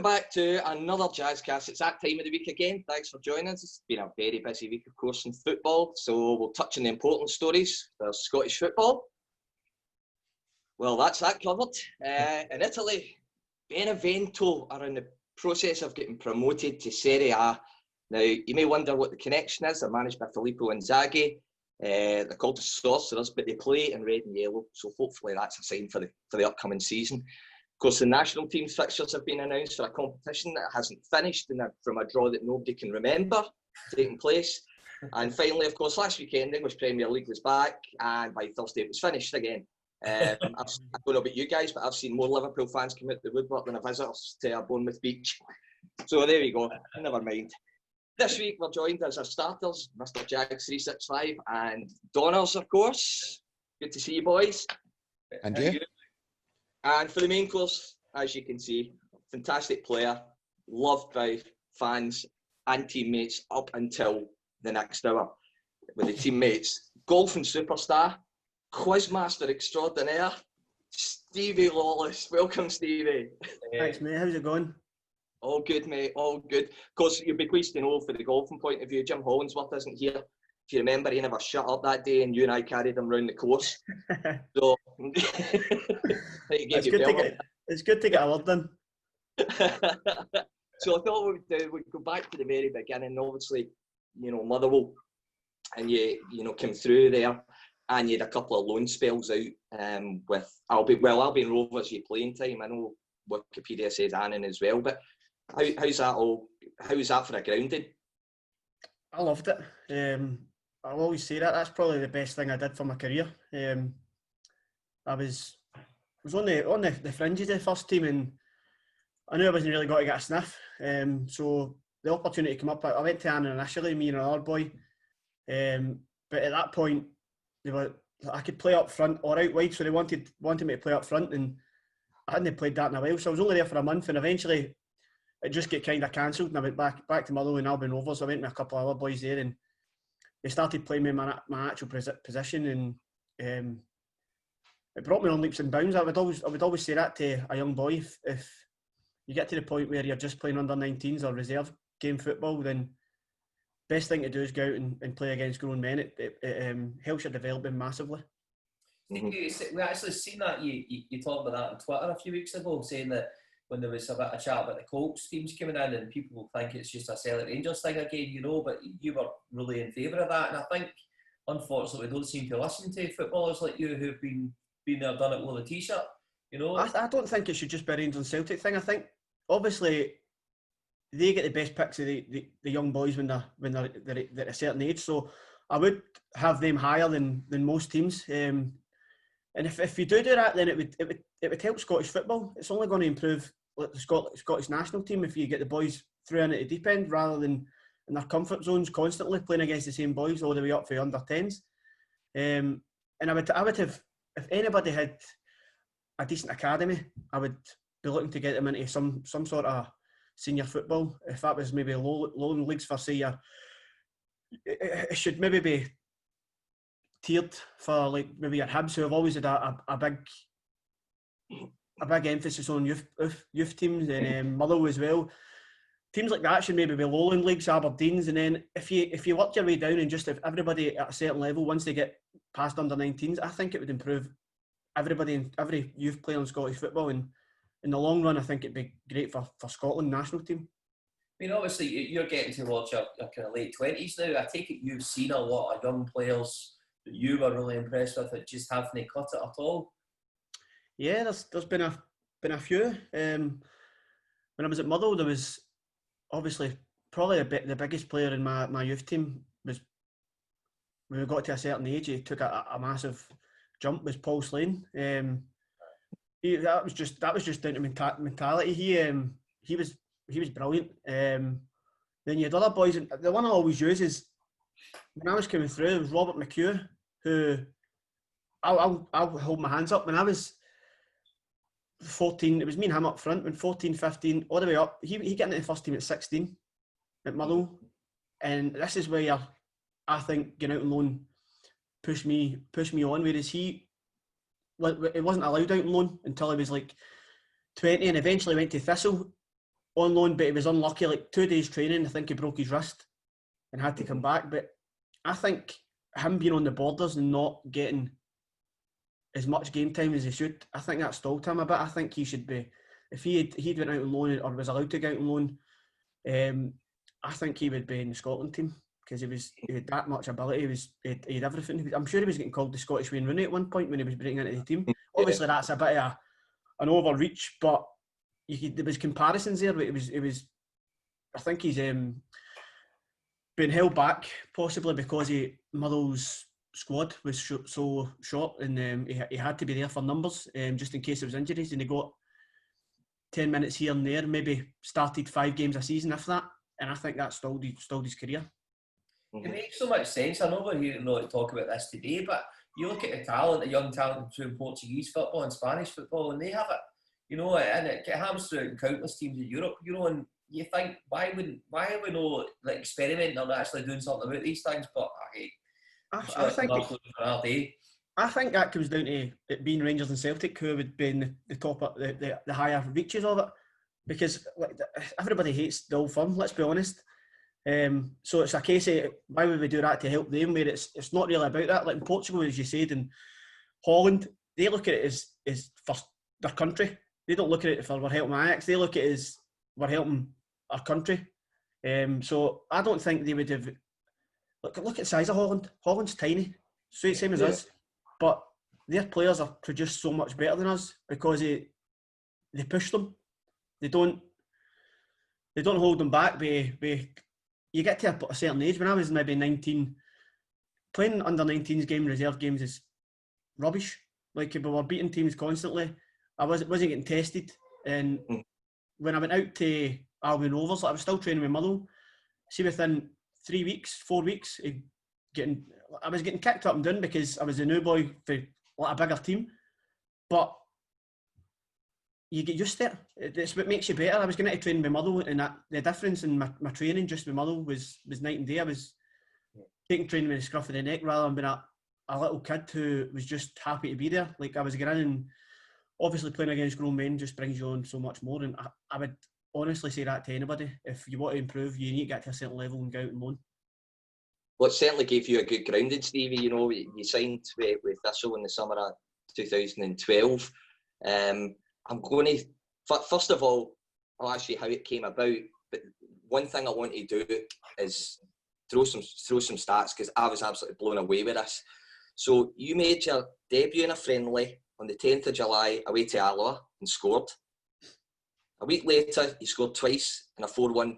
Welcome back to another Jazzcast. It's that time of the week again. Thanks for joining us. It's been a very busy week, of course, in football. So we'll touch on the important stories. There's Scottish football. Well, that's that covered. In Italy, Benevento are in the process of getting promoted to Serie A. Now, you may wonder what the connection is. They're managed by Filippo Inzaghi. They're called the Sorcerers, but they play in red and yellow. So hopefully that's a sign for the upcoming season. Of course, the national team's fixtures have been announced for a competition that hasn't finished from a draw that nobody can remember taking place. And finally, of course, last weekend, English Premier League was back, and by Thursday it was finished again. I don't know about you guys, but I've seen more Liverpool fans come out the woodwork than visitors to Bournemouth Beach. So there we go, never mind. This week we're joined as our starters, Mr. Jags 365 and Donners, of course. Good to see you, boys. And you? And for the main course, as you can see, fantastic player, loved by fans and teammates up until the next hour with the teammates. Golfing superstar, quizmaster extraordinaire, Stevie Lawless. Welcome, Stevie. Thanks, mate. How's it going? All good, mate. All good. Of course, you'll be pleased to know for the golfing point of view, Jim Hollinsworth isn't here. If you remember, he never shut up that day, and you and I carried him round the course. So it's good to get a word in. So I thought we'd go back to the very beginning. Obviously, Motherwell, and you came through there, and you had a couple of loan spells out with Albion Rovers. You playing time. I know Wikipedia says Annan as well, but how's that for a grounding? I loved it. I'll always say that. That's probably the best thing I did for my career. I was on the fringes of the first team, and I knew I wasn't really going to get a sniff. So the opportunity came up. I went to Annan initially, me and another boy. But at that point, I could play up front or out wide, so they wanted me to play up front, and I hadn't played that in a while. So I was only there for a month, and eventually it just get kind of cancelled, and I went back to Motherwell and Albion Rovers. I went with a couple of other boys there, and they started playing me in my actual position, and it brought me on leaps and bounds. I would always say that to a young boy. If you get to the point where you're just playing under 19s or reserve game football, then best thing to do is go out and play against grown men. It helps your development massively. We actually seen that you talked about that on Twitter a few weeks ago, saying that when there was a bit of chat about the Colts teams coming in, and people will think it's just a Celtic Rangers thing again, but you were really in favour of that. And I think, unfortunately, we don't seem to listen to footballers like you who've been there, done it with a t-shirt. I don't think it should just be a Rangers and Celtic thing. I think obviously they get the best picks of the young boys when they're at a certain age. So I would have them higher than most teams. And if you do that, then it would help Scottish football. It's only going to improve the Scottish national team if you get the boys through in at the deep end rather than in their comfort zones constantly playing against the same boys all the way up for under 10s. And I would have, if anybody had a decent academy, I would be looking to get them into some sort of senior football. If that was maybe low leagues for, say, it should maybe be tiered for like maybe your Hibs, who have always had a big emphasis on youth teams, and Motherwell as well. Teams like that should maybe be lowland leagues, Aberdeen's, and then if you work your way down and just have everybody at a certain level, once they get past under 19s, I think it would improve every youth player in Scottish football, and in the long run I think it'd be great for Scotland national team. I mean, obviously you're getting towards your kind of late 20s now. I take it you've seen a lot of young players that you were really impressed with that just haven't cut it at all. Yeah, there's been a few. When I was at Motherwell, there was obviously probably the biggest player in my youth team was, when we got to a certain age, he took a massive jump, was Paul Slane. That was just down to mentality. He was brilliant. Then you had other boys, and the one I always use is, when I was coming through, it was Robert McHugh, who I'll hold my hands up. When I was 14, it was me and him up front. When 14, 15, all the way up, he got into the first team at 16 at Motherwell, and this is where I think getting out on loan pushed me on. Whereas he wasn't allowed out on loan until he was like 20, and eventually went to Thistle. on loan, but he was unlucky. Like 2 days training, I think he broke his wrist and had to come back. But I think him being on the borders and not getting as much game time as he should, I think that stalled him a bit. I think he should be, if he'd went out on loan or was allowed to go out on loan, I think he would be in the Scotland team because he had that much ability. He had everything. I'm sure he was getting called the Scottish Wayne Rooney at one point when he was breaking into the team. Obviously, that's a bit of an overreach, but there was comparisons there. But it was. I think he's been held back possibly because Motherwell's squad was so short, and he had to be there for numbers, just in case there was injuries, and he got 10 minutes here and there. Maybe started 5 games a season, if that, and I think that stalled his career. It makes so much sense. I know we're here to talk about this today, but you look at the young talent between Portuguese football and Spanish football, and they have it, and it happens throughout countless teams in Europe, and you think, why are we not like experimenting or actually doing something about these things? But I think that comes down to it being Rangers and Celtic who would be in the top, the higher reaches of it, because everybody hates the old firm. Let's be honest. So it's a case of why would we do that to help them? Where it's not really about that. Like in Portugal, as you said, and Holland, they look at it as for their country. They don't look at it for we're helping Ajax. They look at it as we're helping our country. So I don't think they would have. Look at the size of Holland. Holland's tiny, same as us, but their players are produced so much better than us because they push them. They don't hold them back. You get to a certain age. When I was maybe 19, playing under 19s game, reserve games is rubbish. Like, we were beating teams constantly. I wasn't getting tested. And when I went out to Albion Rovers, I was still training with Motherwell. See, within 3 weeks, 4 weeks, I was getting kicked up and down because I was a new boy for a bigger team. But you get used to it. It's what makes you better. I was going to train with Motherwell, and the difference in my training just with Motherwell was night and day. I was taking training with the scruff of the neck rather than being a little kid who was just happy to be there. Like, I was getting in, and obviously playing against grown men just brings you on so much more. And I would honestly say that to anybody. If you want to improve, you need to get to a certain level and go out and loan. Well, it certainly gave you a good grounding, Stevie. You signed with Thistle in the summer of 2012. I'm going to, first of all, I'll ask you how it came about. But one thing I want to do is throw some stats, because I was absolutely blown away with this. So you made your debut in a friendly on the 10th of July away to Alloa and scored. A week later, you scored twice in a 4-1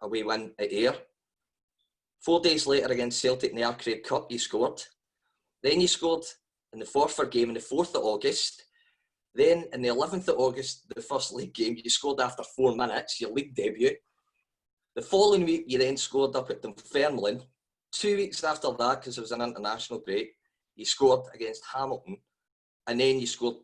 away win at Ayr. 4 days later against Celtic in the Arcade Cup, you scored. Then you scored in the Forfar game on the 4th of August. Then, in the 11th of August, the first league game, you scored after 4 minutes, your league debut. The following week, you then scored up at Dunfermline. 2 weeks after that, because it was an international break, you scored against Hamilton. And then you scored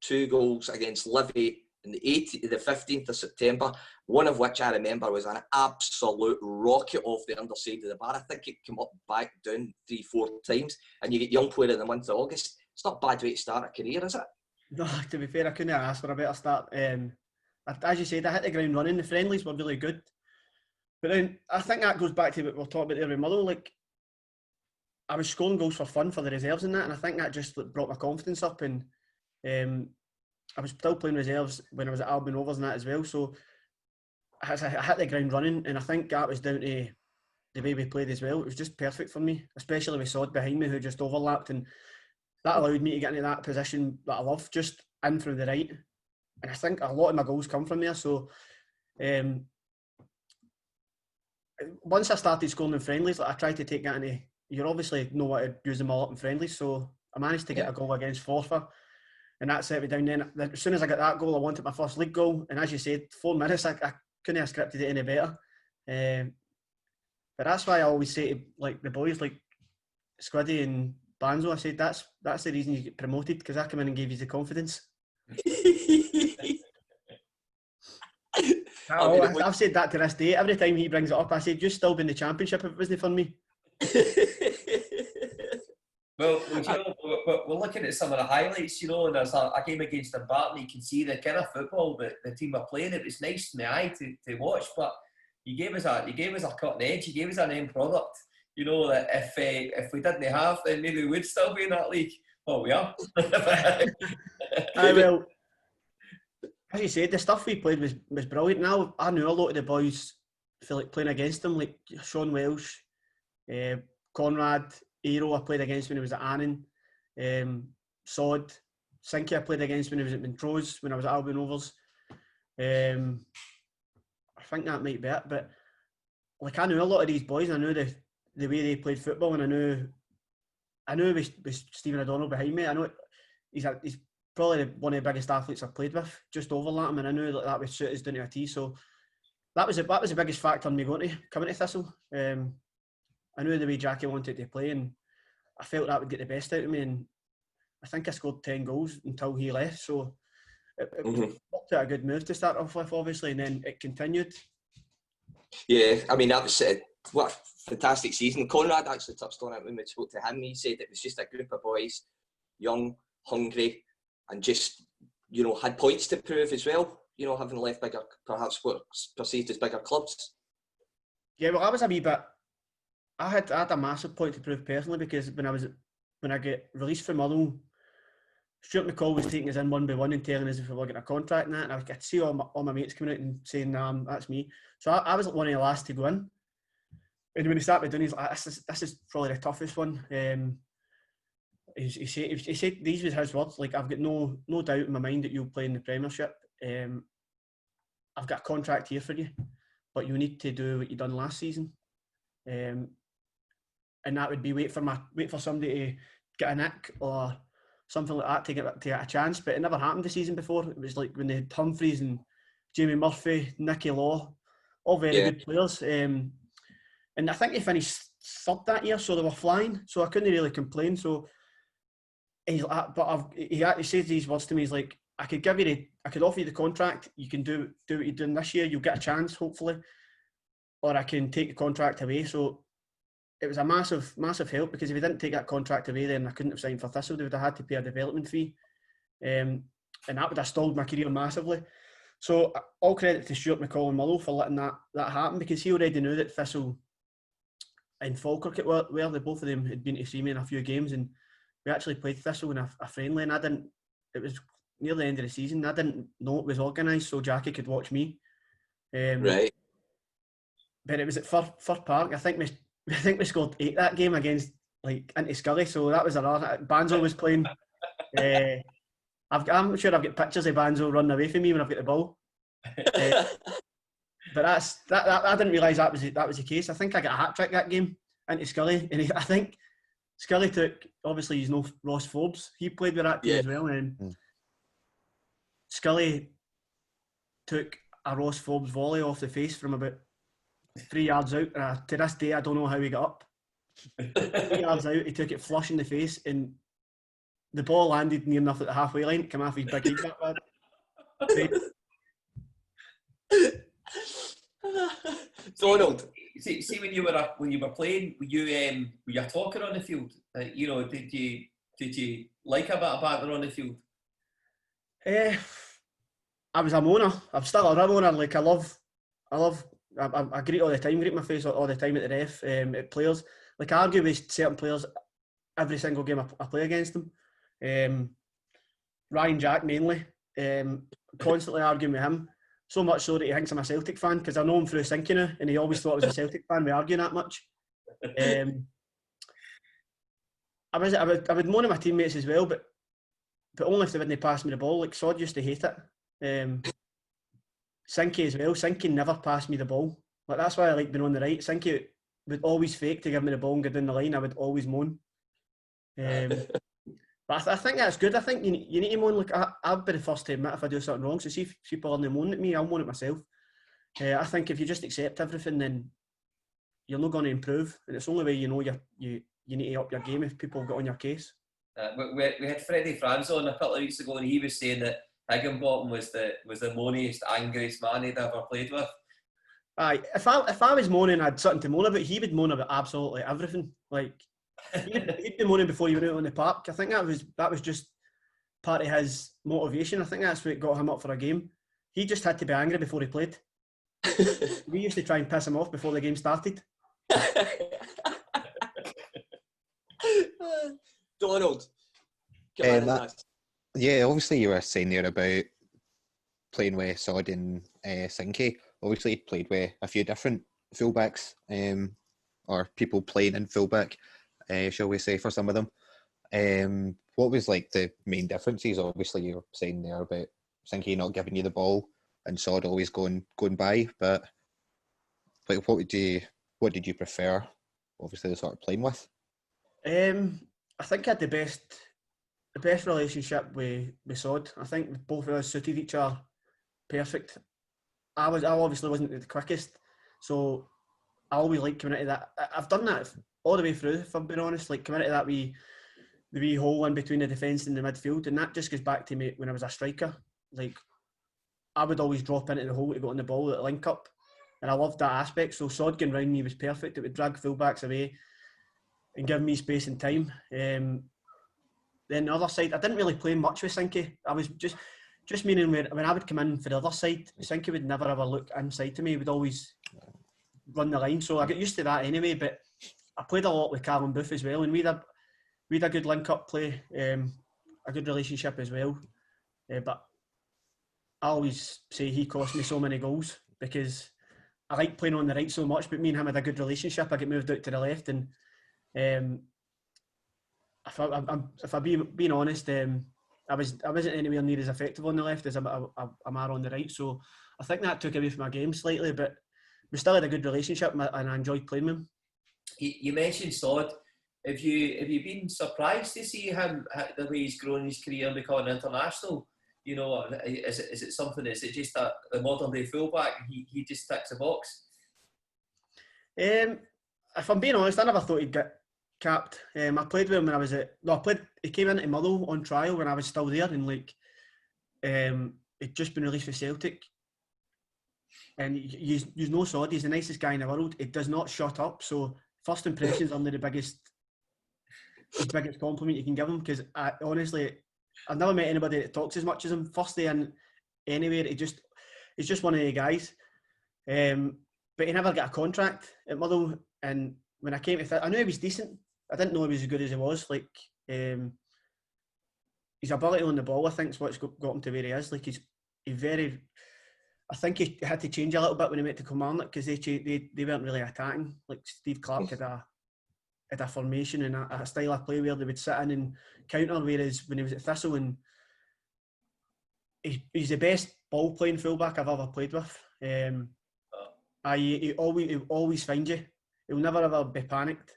2 goals against Livy in the 15th of September, one of which I remember was an absolute rocket off the underside of the bar. I think it came up, back, down 3-4 times. And you get Young Player in the month of August. It's not a bad way to start a career, is it? No, to be fair, I couldn't ask for a better start. As you said, I hit the ground running. The friendlies were really good. But then I think that goes back to what we were talking about there with Motherwell. Like, I was scoring goals for fun for the reserves and that, and I think that just brought my confidence up. And I was still playing reserves when I was at Albion Rovers and that as well. So I hit the ground running, and I think that was down to the way we played as well. It was just perfect for me, especially with Sod behind me who just overlapped, and that allowed me to get into that position that I love, just in from the right. And I think a lot of my goals come from there. So once I started scoring in friendlies, I tried to take that into, you obviously know what to use them all up in friendlies. So I managed to get a goal against Forfar, and that set me down. Then as soon as I got that goal, I wanted my first league goal. And as you said, 4 minutes, I couldn't have scripted it any better. But that's why I always say to like the boys like Squiddy and Banzo, I said that's the reason you get promoted, because I come in and gave you the confidence. I've said that to this day. Every time he brings it up, I said, you'd still be in the Championship if it wasn't for me. Well, you know, we're looking at some of the highlights, you know, and there's a game against Dumbarton. You can see the kind of football that the team are playing. It was nice in the eye to watch, but you gave us a cutting edge. You gave us an end product. You know that if we didn't have, then maybe we would still be in that league. Well, we are. Well, as you said, the stuff we played was brilliant. Now I knew a lot of the boys feel like playing against them, like Sean Welsh, Conrad, Aero I played against when he was at Annan, Sod, Sinky I played against when he was at Montrose, when I was at Albion Rovers. I think that might be it, but like I knew a lot of these boys, and I knew the way they played football, and I knew with Stephen O'Donnell behind me, I know he's probably one of the biggest athletes I've played with, just over him, and I knew that would suit us down to a T. So that was the biggest factor in me coming to Thistle. I knew the way Jackie wanted to play, and I felt that would get the best out of me. And I think I scored 10 goals until he left. So it was a good move to start off with, obviously, and then it continued. Yeah, I mean, that was what a fantastic season. Conrad actually touched on it when we spoke to him. He said it was just a group of boys, young, hungry, and just, you know, had points to prove as well. You know, having left bigger, perhaps what's perceived as bigger clubs. Yeah, well, I was a wee bit. I had a massive point to prove personally, because when I get released from Motherwell, Stuart McCall was taking us in one by one and telling us if we were getting a contract and that, and I could see all my mates coming out and saying, "Nah, that's me." So I was one of the last to go in. And when he started doing, he's like, "This is probably the toughest one." He said these was his words. Like, "I've got no doubt in my mind that you'll play in the Premiership. I've got a contract here for you, but you need to do what you done last season." And that would be wait for somebody to get a nick or something like that to get a chance. But it never happened the season before. It was like when they had Humphreys and Jamie Murphy, Nicky Law, all very good players. And I think they finished third that year, so they were flying. So I couldn't really complain. So he says these words to me. He's like, I could offer you the contract. You can do what you're doing this year. You'll get a chance, hopefully, or I can take the contract away. So it was a massive, massive help, because if he didn't take that contract away, then I couldn't have signed for Thistle. They would have had to pay a development fee, and that would have stalled my career massively. So all credit to Stuart McCall and Mullow for letting that happen, because he already knew that Thistle and Falkirk were the both of them had been to see me in a few games, and we actually played Thistle in a friendly, and it was near the end of the season. I didn't know it was organised, so Jackie could watch me. Right. But it was at Fir Park. I think we scored 8 that game against into Scully, so that was another. Banzo was playing. I'm sure I've got pictures of Banzo running away from me when I've got the ball. But I didn't realise that was the case. I think I got a hat trick that game into Scully, and I think Scully took, obviously he's no Ross Forbes. He played with that team as well, and Scully took a Ross Forbes volley off the face from about 3 yards out. To this day, I don't know how he got up. 3 yards out, he took it flush in the face, and the ball landed near enough at the halfway line to come off his big head that bad. Donald. See, when you were playing, were you talking on the field? You know, did you like a bit of banter on the field? I was a moaner. I'm still a moaner. Like I greet all the time, greet my face all the time at the ref, at players. Like, I argue with certain players every single game I play against them. Ryan Jack mainly, constantly arguing with him. So much so that he thinks I'm a Celtic fan, because I know him through Sinky now, and he always thought I was a Celtic fan. We argue that much. I would moan at my teammates as well, but only if they wouldn't pass me the ball. Like, Sod used to hate it. Sinky as well. Sinky never passed me the ball. Like, that's why I like being on the right. Sinky would always fake to give me the ball and get down the line. I would always moan. But I think that's good. I think you need to moan. Like, I'll be the first to admit if I do something wrong. So see if people aren't moaning at me, I'll moan at myself. I think if you just accept everything, then you're not going to improve. And it's the only way you know you need to up your game if people get on your case. We had Freddie Franz on a couple of weeks ago, and he was saying that Higginbottom was the moaniest, angriest man he'd ever played with. Aye, if I was moaning, I had something to moan about. He would moan about absolutely everything. Like, he'd be moaning before you went out on the park. I think that was just part of his motivation. I think that's what got him up for a game. He just had to be angry before he played. We used to try and piss him off before the game started. Donald. Yeah, obviously you were saying there about playing with Sod and Sinky. Obviously you played with a few different fullbacks, or people playing in fullback, shall we say, for some of them. What was like the main differences? Obviously you were saying there about Sinky not giving you the ball and Sod always going by, but like what did you prefer, obviously, the sort of playing with? I think I had the best relationship with Sod. I think both of us suited each other perfect. I obviously wasn't the quickest, so I always like coming into that. I've done that all the way through, if I'm being honest, like coming into that the wee hole in between the defence and the midfield, and that just goes back to me when I was a striker. Like, I would always drop into the hole to go on the ball at the link up, and I loved that aspect. So Sod going round me was perfect. It would drag fullbacks away and give me space and time. Then the other side, I didn't really play much with Sinky. I was just meaning when I would come in for the other side, Sinky would never ever look inside to me. He would always run the line. So I got used to that anyway. But I played a lot with Callum Booth as well, and we had a good link-up play, a good relationship as well. But I always say he cost me so many goals because I like playing on the right so much, but me and him had a good relationship. I get moved out to the left, and if I'm being honest, I wasn't anywhere near as effective on the left as I'm on the right. So I think that took away from my game slightly, but we still had a good relationship, and I enjoyed playing with him. You mentioned Sod. Have you been surprised to see him, the way he's grown his career and becoming international? You know, is it something? Is it just that the modern day fullback? He just ticks the box. If I'm being honest, I never thought he'd get capped. I played with him when I was he came into Motherwell on trial when I was still there, and he'd just been released for Celtic. And you know Sod, he's the nicest guy in the world. He does not shut up. So first impressions are the biggest compliment you can give him, because honestly, I've never met anybody that talks as much as him. First day in anywhere, he's just one of the guys. But he never got a contract at Motherwell, and when I came to I knew he was decent. I didn't know he was as good as he was. Like, his ability on the ball, I think, is what's got him to where he is. Like, he very. I think he had to change a little bit when he went to Kilmarnock, because they weren't really attacking. Like, Steve Clarke had a formation and a style of play where they would sit in and counter, whereas when he was at Thistle, and he's the best ball playing fullback I've ever played with. He always find you. He'll never ever be panicked,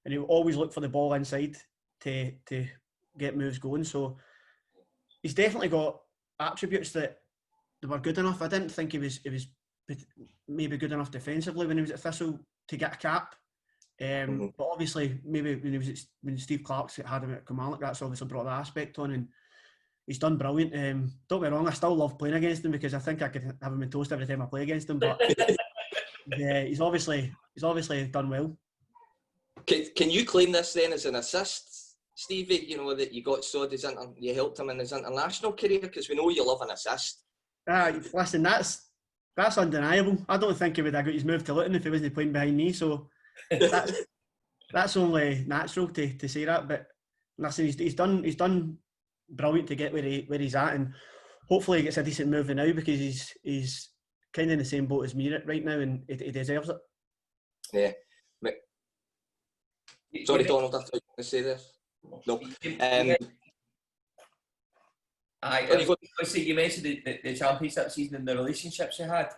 and he'll always look for the ball inside to get moves going. So he's definitely got attributes that were good enough. I didn't think he was maybe good enough defensively when he was at Thistle to get a cap. But obviously, maybe when Steve Clarke had him at Kilmarnock, that's obviously brought that aspect on, and he's done brilliant. Don't get me wrong, I still love playing against him, because I think I could have him in toast every time I play against him. But yeah, he's obviously done well. Can you claim this then as an assist, Stevie? You know that you got Sod you helped him in his international career, because we know you love an assist. Listen, that's undeniable. I don't think he would have got his move to Luton if he wasn't playing behind me. So that's only natural to say that. But listen, he's done brilliant to get where he's at, and hopefully he gets a decent move now, because he's kind of in the same boat as me right now, and he deserves it. Yeah. Sorry, Donald, I thought you were going to say this. No. You mentioned the championship season and the relationships you had.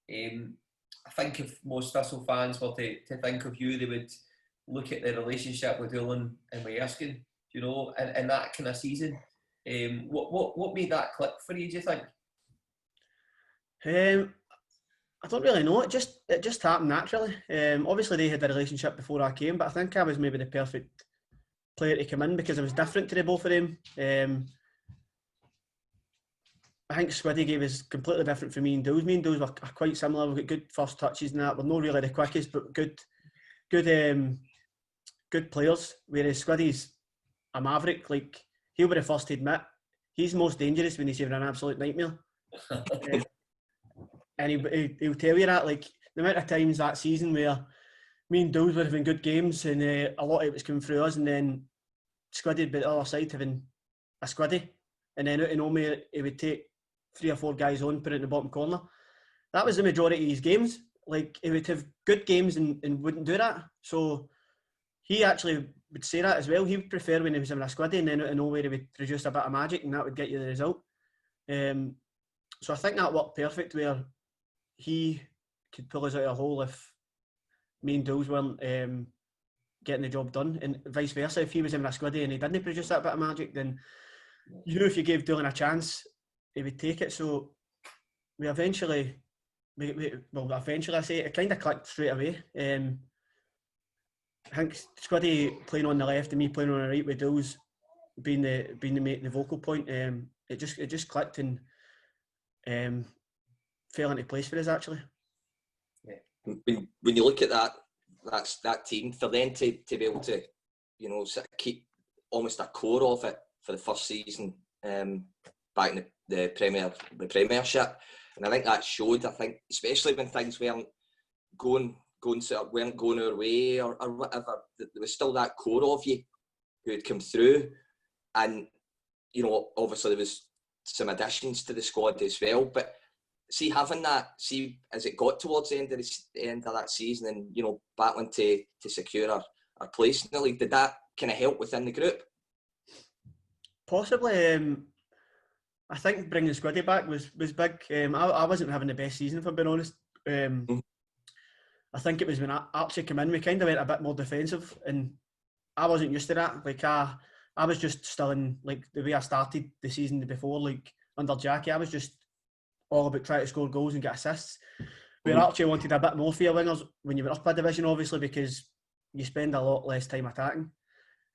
I think if most Thistle fans were to think of you, they would look at the relationship with Doolan and with Erskine, you know, in that kind of season. What made that click for you, do you think? I don't really know. It just happened naturally. Obviously, they had a relationship before I came, but I think I was maybe the perfect player to come in, because I was different to the both of them. I think Squiddy gave us completely different from me and Dools. Me and Dools were quite similar. We've got good first touches and that. We're not really the quickest, but good good players, whereas Squiddy's a maverick. Like, he'll be the first to admit he's most dangerous when he's having an absolute nightmare. And he'll tell you that, like, the amount of times that season where me and Dulls were having good games and a lot of it was coming through us, and then Squiddy would be the other side having a Squiddy, and then out of nowhere he would take 3 or 4 guys on, put it in the bottom corner. That was the majority of his games. Like, he would have good games and wouldn't do that. So he actually would say that as well. He would prefer when he was having a Squiddy, and then out of nowhere he would produce a bit of magic, and that would get you the result. So I think that worked perfect, where he could pull us out of a hole if me and Dulls weren't getting the job done, and vice versa. If he was having a Squiddy and he didn't produce that bit of magic, then you know, if you gave Doolan a chance, he would take it. So we eventually, I say it kind of clicked straight away. I think Squiddy playing on the left and me playing on the right with Dulls being the vocal point. It just clicked and fell into place for us, actually. When you look at that team, for them to be able to, you know, sort of keep almost a core of it for the first season back in the Premiership, and I think that showed. I think especially when things weren't going our way or whatever, there was still that core of you who had come through, and you know, obviously there was some additions to the squad as well, but see, having that, as it got towards the end of that season, and you know, battling to secure our place in the league, did that kind of help within the group? Possibly. I think bringing Squiddy back was big. I wasn't having the best season, if I'm being honest. I think it was when Archie came in, we kind of went a bit more defensive, and I wasn't used to that. Like, I was just still in, like, the way I started the season before, like under Jackie, I was just all about trying to score goals and get assists. Where Archie wanted a bit more for your wingers when you were up a division, obviously, because you spend a lot less time attacking.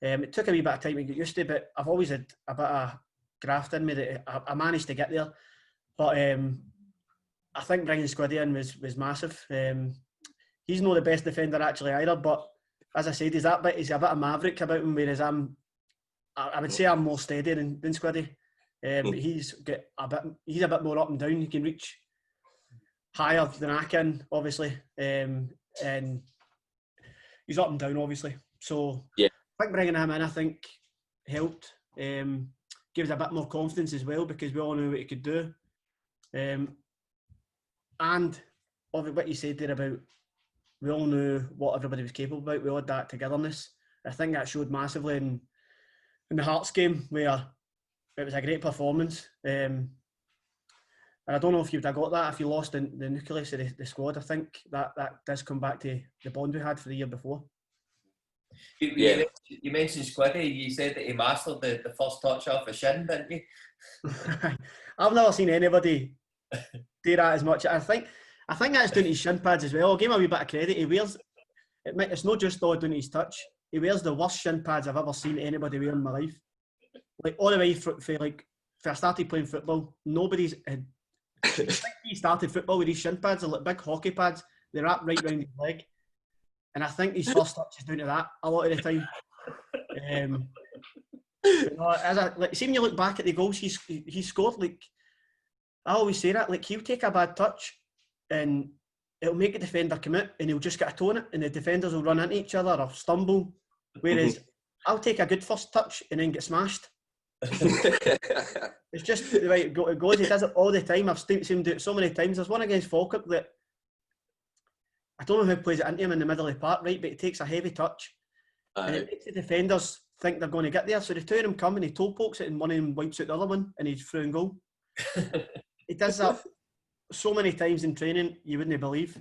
It took a wee bit of time to get used to, but I've always had a bit of graft in me that I managed to get there. But I think bringing Squiddy in was massive. He's not the best defender actually either, but as I said, he's a bit of maverick about him, whereas I would say I'm more steady than Squiddy. He's a bit more up and down. He can reach higher than I can, obviously, and he's up and down, obviously. So yeah, I think bringing him in, I think, helped. Gave us a bit more confidence as well, because we all knew what he could do. And what you said there about, we all knew what everybody was capable about. We all had that togetherness. I think that showed massively in the Hearts game, where it was a great performance. And I don't know if you'd have got that if you lost the nucleus of the squad. I think that does come back to the bond we had for the year before. You mentioned Squiddy. You said that he mastered the first touch off a shin, didn't you? I've never seen anybody do that as much. I think that's down to his shin pads as well. I'll give him a wee bit of credit. He wears, it's not just all down to his touch. He wears the worst shin pads I've ever seen anybody wear in my life. Like, all the way for I started playing football, nobody's had. I think he started football with these shin pads. They're like big hockey pads. They wrap right round his leg. And I think his first touch is down to that a lot of the time. See, when you look back at the goals he scored, like, I always say that, like, he'll take a bad touch and it'll make a defender commit, and he'll just get a toe in it, and the defenders will run into each other or stumble. Whereas I'll take a good first touch and then get smashed. It's just the way it goes. He does it all the time. I've seen him do it so many times. There's one against Falkirk that I don't know who plays it into him in the middle of the park, right? But he takes a heavy touch, and it makes the defenders think they're going to get there. So the two of them come and he toe pokes it, and one of them wipes out the other one, and he's through and goal. He does that so many times in training, you wouldn't believe.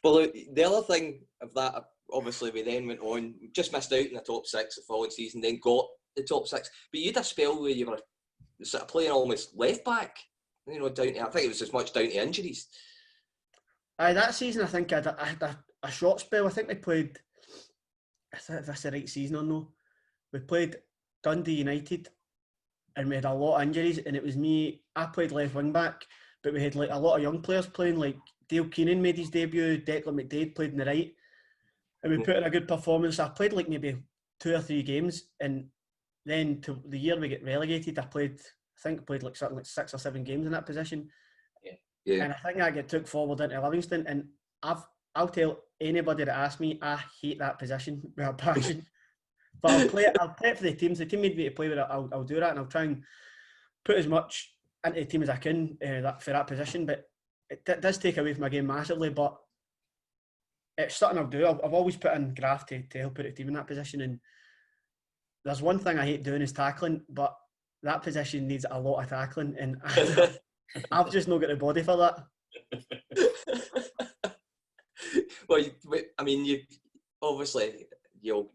Well, the other thing of that, obviously, we then went on, just missed out in the top 6 the following season, then got the top 6. But you had a spell where you were sort of playing almost left back, you know, I think it was as much down to injuries. That season, I think I had a short spell. I think we played, if that's the right season or no, we played Dundee United, and we had a lot of injuries, and it was me. I played left wing back, but we had like a lot of young players playing. Like Dale Keenan made his debut, Declan McDaid played in the right, and we put in a good performance. I played like maybe 2 or 3 games, and then to the year we get relegated, I think played like something like 6 or 7 games in that position. Yeah. And I think I get took forward into Livingston, and I'll tell anybody that asks me, I hate that position with a passion. But I'll play it for the teams. The team need me to play with it. I'll do that, and I'll try and put as much into the team as I can for that position. But it does take away from my game massively. But it's something I'll do. I've always put in graft to help put the team in that position. And there's one thing I hate doing is tackling, but that position needs a lot of tackling, and I've just not got the body for that. Well, I mean, you obviously you'll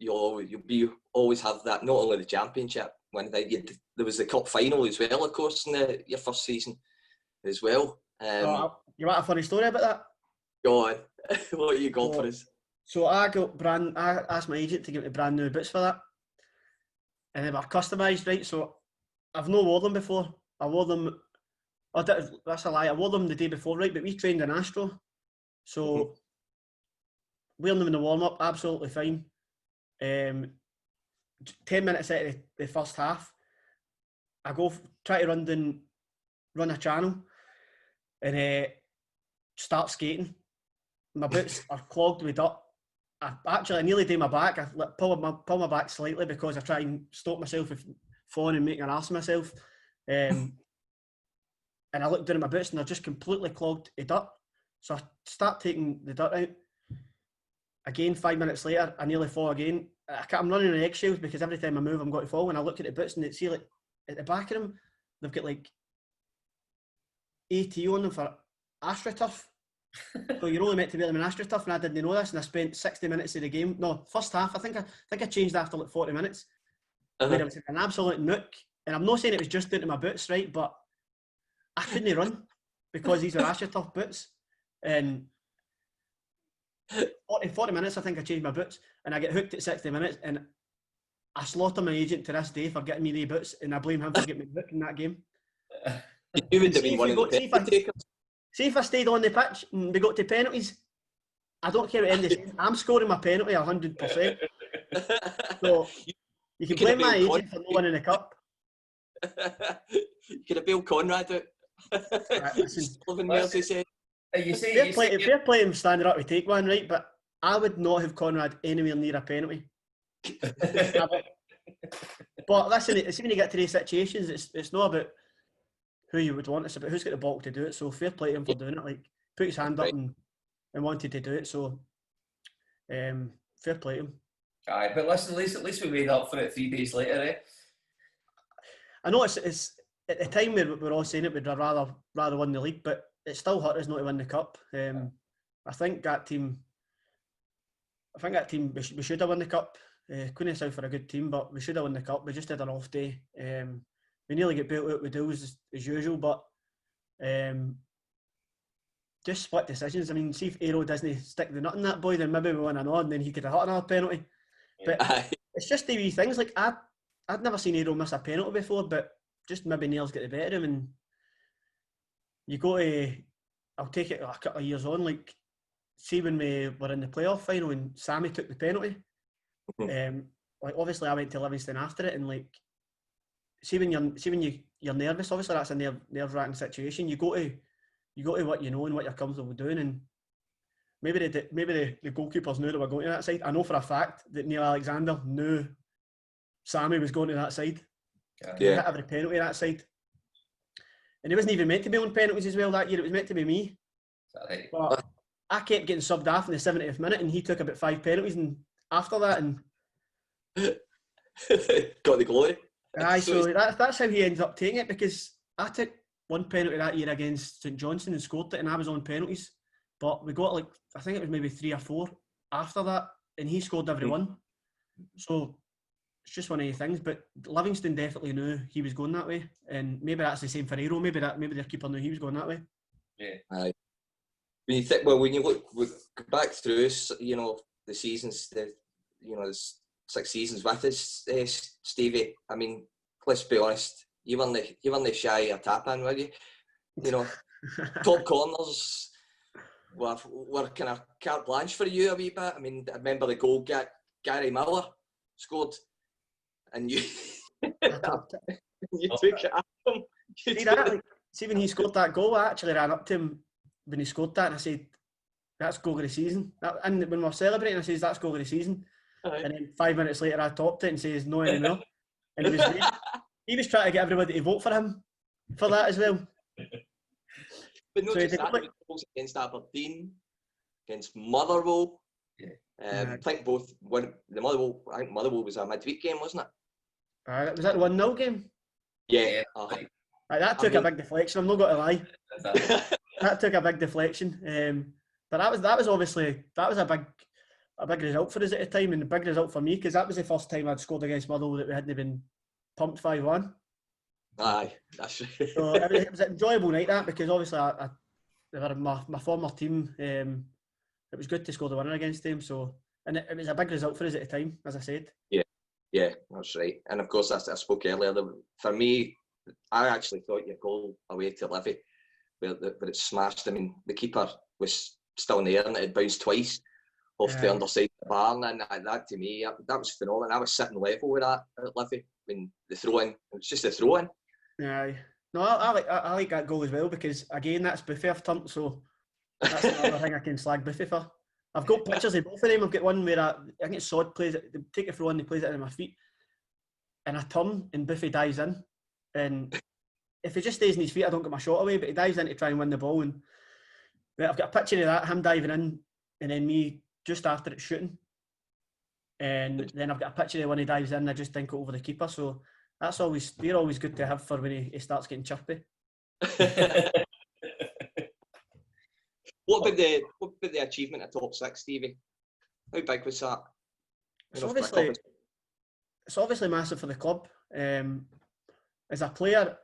always have that. Not only the championship, when there was the cup final as well, of course, in your first season as well. You want a funny story about that? Go on. What you got for us? So I asked my agent to give me brand new boots for that, and they were customised, right? So I've not worn them before. I wore them. That's a lie. I wore them the day before, right? But we trained in Astro, so wearing them in the warm up, absolutely fine. 10 minutes out of the first half, I go try to run a channel, and start skating. My boots are clogged with dirt. I nearly do my back. I pull my back slightly because I try and stop myself from falling and making an arse of myself. And I look down at my boots and they're just completely clogged with dirt. So I start taking the dirt out. Again, 5 minutes later, I nearly fall again. I'm running on eggshells because every time I move, I'm going to fall. When I look at the boots and see, like, at the back of them, they've got like AT on them for AstroTurf. So you're only meant to wear them in AstroTurf, and I didn't know this. And I spent 60 minutes of the game. No, first half. I think I changed after like 40 minutes. Where it was an absolute nook. And I'm not saying it was just down to my boots, right? But I couldn't run because these were AstroTurf boots. And 40 minutes, I think I changed my boots, and I get hooked at 60 minutes, and I slaughter my agent to this day for getting me the boots, and I blame him for getting me hooked in that game. You would have been one of the penalty takers. See if I stayed on the pitch and we got to penalties, I don't care what end it is. I'm scoring my penalty 100%. So you can blame my agent for not winning the cup. You could have bailed Conrad out. Right, listen, fair play him standing up to take one, right? But I would not have Conrad anywhere near a penalty. But listen, see when you get to these situations, it's not about who you would want, it's about who's got the bulk to do it. So fair play to him for doing it. Like, put his hand up and wanted to do it. So fair play to him. Aye, but listen, at least we made up for it 3 days later, eh? I know it's at the time we're all saying it, we'd rather win the league, but it still hurt us not to win the cup. I think that team, we should have won the cup. Couldn't sound for a good team, but we should have won the cup. We just had an off day. We nearly get built out with deals as usual, but just split decisions. I mean, see if Aero doesn't stick the nut in that boy, then maybe we win another, and then he could have hit another penalty. But it's just the wee things. Like, I'd never seen Aero miss a penalty before, but just maybe Nails get the better of him, and you go to, I'll take it a couple of years on, like, see when we were in the playoff final and Sammy took the penalty. Like, obviously I went to Livingston after it, and like, see when you're nervous, obviously that's a nerve-wracking situation. You go to what you know and what you're comfortable doing, and maybe the goalkeepers knew they were going to that side. I know for a fact that Neil Alexander knew Sammy was going to that side. He hit every penalty that side. And he wasn't even meant to be on penalties as well that year. It was meant to be me. Right. But I kept getting subbed off in the 70th minute, and he took about 5 penalties and after that, and got the glory. Aye, so that's how he ended up taking it, because I took 1 penalty that year against St Johnstone and scored it, and I was on penalties. But we got, like, I think it was maybe 3 or 4 after that, and he scored every one. So it's just one of the things. But Livingston definitely knew he was going that way, and maybe that's the same for Aero. Maybe their keeper knew he was going that way. Yeah. Aye. When you look back through, you know, the seasons, there's 6 seasons with us, Stevie. I mean, let's be honest, you weren't shy of tap in, were you? You know, top corners, were kind of carte blanche for you a wee bit. I mean, I remember the goal Gary Miller scored, and you you took it at him. See when he scored that goal, I actually ran up to him when he scored that, and I said, "That's goal of the season." And when we were celebrating, I says, "That's goal of the season." And then 5 minutes later, I topped it and says, "No anymore." And he was trying to get everybody to vote for him for that as well. But not just that, goals against Aberdeen, against Motherwell. I think Motherwell was a midweek game, wasn't it? Was that the 1-0 game? Yeah. That took a big deflection. I'm not going to lie. That took a big deflection. But that was obviously a big result for us at the time, and a big result for me because that was the first time I'd scored against Motherwell that we hadn't been pumped 5-1. Aye, that's right. So it was an enjoyable night that, because obviously they were my former team. It was good to score the winner against them. So, and it was a big result for us at the time, as I said. Yeah, that's right. And of course, I spoke earlier. For me, I actually thought your goal away to Livy, where it smashed. I mean, the keeper was still in the air and it had bounced twice off the underside of the barn, and that to me, that was phenomenal. I was sitting level with that at Livy when the throw-in. It was just a throw-in. Aye. No, I like that goal as well, because again, that's Buffy I've turned, so that's another thing I can slag Buffy for. I've got pictures of both of them. I've got one where I think it's Sod plays it, they take it throw in, he plays it in my feet, and I turn and Buffy dives in, and if he just stays in his feet I don't get my shot away, but he dives in to try and win the ball, and I've got a picture of that, him diving in, and then me just after it shooting, and then I've got a picture of when he dives in, I just dink it over the keeper. So they're always good to have for when he starts getting chirpy. What about the achievement of top six, Stevie? How big was that? It's obviously massive for the club. As a player,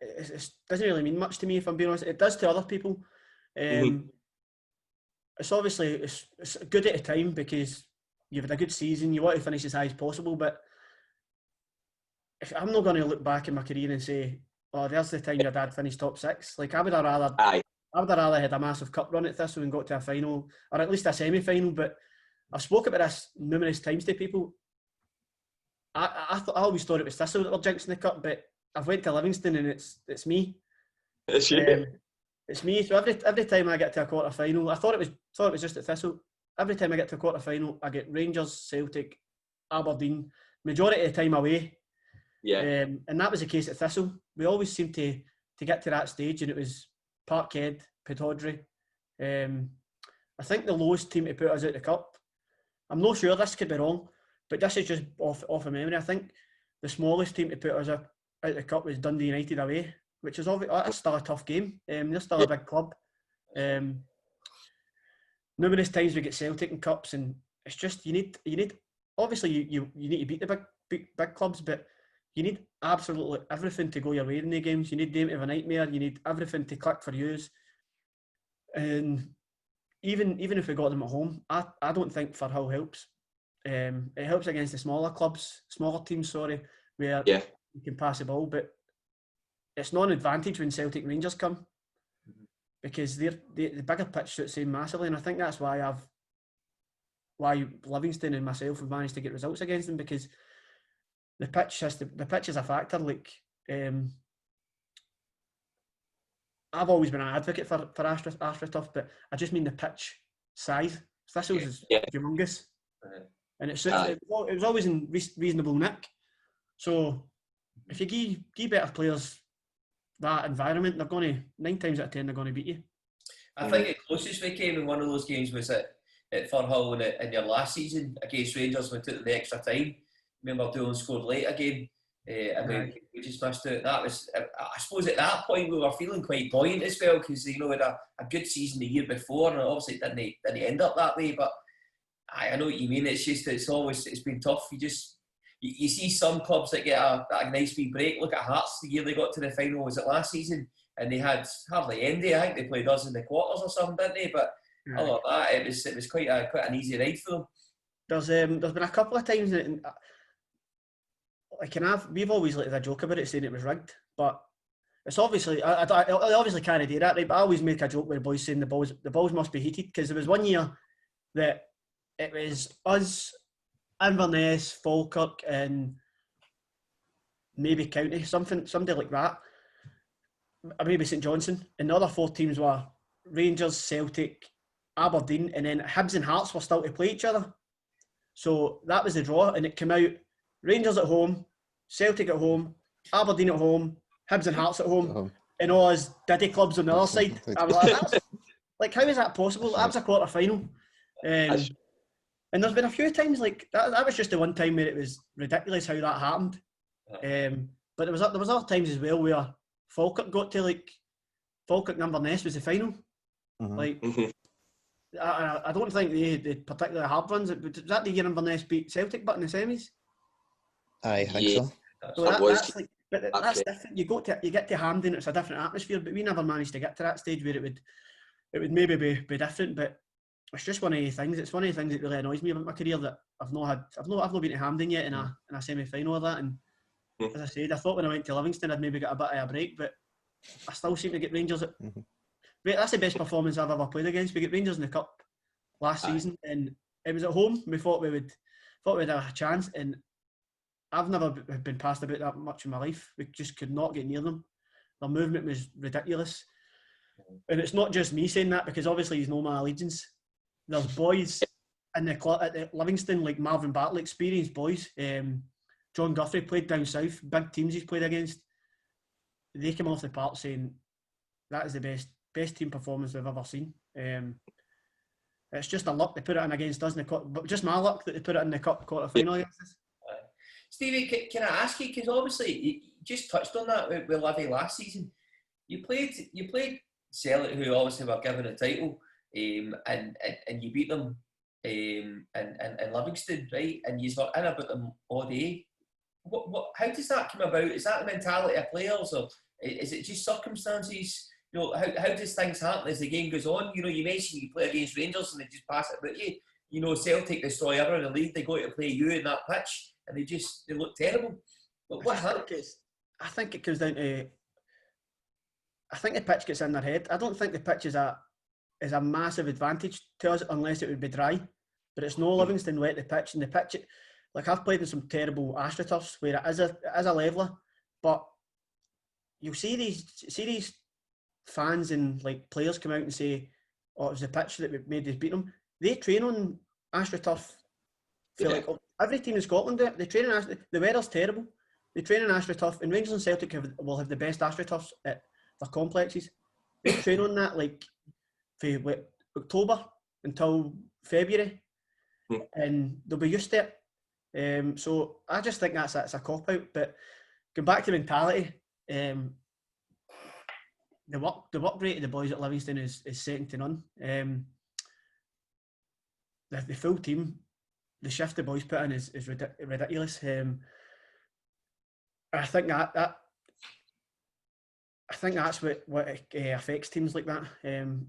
it doesn't really mean much to me, if I'm being honest. It does to other people. It's obviously it's good at the time because you've had a good season. You want to finish as high as possible, but I'm not going to look back in my career and say, "Oh, there's the time your dad finished top six." Like I would have rather had a massive cup run at Thistle and got to a final, or at least a semi-final. But I've spoken about this numerous times to people. I always thought it was Thistle that were jinxing the cup, but I've went to Livingston and it's me. It's you. It's me. So every time I get to a quarter final, I thought it was just at Thistle. Every time I get to a quarter final, I get Rangers, Celtic, Aberdeen, majority of the time away. Yeah. And that was the case at Thistle. We always seemed to get to that stage, and it was Parkhead, Pittodrie. I think the lowest team to put us out the cup. I'm not sure, this could be wrong, but this is just off of memory. I think the smallest team to put us out the cup was Dundee United away, which is obviously that's still a tough game. They're still a big club. Numerous times we get Celtic in cups, and it's just you need obviously you need to beat the big clubs, but you need absolutely everything to go your way in the games. You need them to have a nightmare. You need everything to click for yous. And even if we got them at home, I don't think for Hull helps. It helps against the smaller teams, where you can pass the ball, but it's not an advantage when Celtic and Rangers come, because the bigger pitch suits them massively, and I think that's why Livingston and myself have managed to get results against them, because the pitch is a factor. Like I've always been an advocate for AstroTurf, but I just mean the pitch size. Thistle's is humongous, and it was always in reasonable nick. So if you give better players that environment, they're going to 9 times out of 10 they're going to beat you. I think the closest we came in one of those games was at Firhill in your last season against Rangers. We took the extra time. Remember Doolan scored late again, and we just missed it. That was, I suppose, at that point we were feeling quite buoyant as well, because we had a good season the year before, and obviously it didn't end up that way. But I know what you mean. It's just it's been tough. You see some clubs that get a nice wee break. Look at Hearts, the year they got to the final, was it last season? And they had hardly any. I think they played us in the quarters or something, didn't they? But other than that, it was quite an easy ride for them. There's been a couple of times we've always like a joke about it, saying it was rigged, but it's obviously I obviously can't do that, right? But I always make a joke with the boys saying the balls must be heated, because there was one year that it was us, Inverness, Falkirk, and maybe County, somebody like that, or maybe St Johnstone, and the other 4 teams were Rangers, Celtic, Aberdeen, and then Hibs and Hearts were still to play each other. So that was the draw, and it came out Rangers at home, Celtic at home, Aberdeen at home, Hibs and Hearts at home, and all us Diddy clubs on the other side. I was like, how is that possible? That was a quarter final. And there's been a few times like that was just the one time where it was ridiculous how that happened. But there was other times as well where Falkirk got to, like, Falkirk Inverness was the final. Like, I don't think they particularly hard runs. Was that the year Inverness beat Celtic but in the semis? I think so. So that's like, but that's different. You get to Hampden, it's a different atmosphere. But we never managed to get to that stage where it would maybe be different. But it's just one of the things. It's one of the things that really annoys me about my career, that I've not been to Hampden yet in a semi-final of that. And as I said, I thought when I went to Livingston I'd maybe get a bit of a break, but I still seem to get Rangers at. That's the best performance I've ever played against. We got Rangers in the cup last season, and it was at home. We thought we'd have a chance, and I've never been passed about that much in my life. We just could not get near them. Their movement was ridiculous, and it's not just me saying that, because obviously he's no my allegiance. There's boys in the club at Livingston like Marvin Bartlett, experienced boys. John Guthrie played down south, big teams he's played against. They came off the park saying that is the best team performance we've ever seen. It's just a luck they put it in against us in the cup, but just my luck that they put it in the cup quarter final against us. Stevie, can I ask you, because obviously you just touched on that with Livy last season. You played Celtic, who obviously were given a title, and you beat them in Livingston, right? And you were in about them all day. How does that come about? Is that the mentality of players, or is it just circumstances? You know, how does things happen as the game goes on? You know, you mentioned you play against Rangers and they just pass it about you. You know, Celtic destroy everyone in the league. They go to play you in that pitch, and they look terrible. But what happens? I think it comes down to. I think the pitch gets in their head. I don't think the pitch is a massive advantage to us unless it would be dry. But it's no Livingston wet the pitch, and the pitch. Like, I've played in some terrible AstroTurfs where it is a leveller, but you'll see these fans and like players come out and say, "Oh, it was the pitch that made us beat them." They train on AstroTurf. Like every team in Scotland, they train on the weather's terrible. They train on AstroTurf, and Rangers and Celtic will have the best AstroTurfs at their complexes. They train on that like from October until February, and they'll be used to it. So I just think that's a cop out. But going back to mentality, the work rate of the boys at Livingston is second to none. The full team, the shift the boys put in is ridiculous. I think that's what affects teams like that.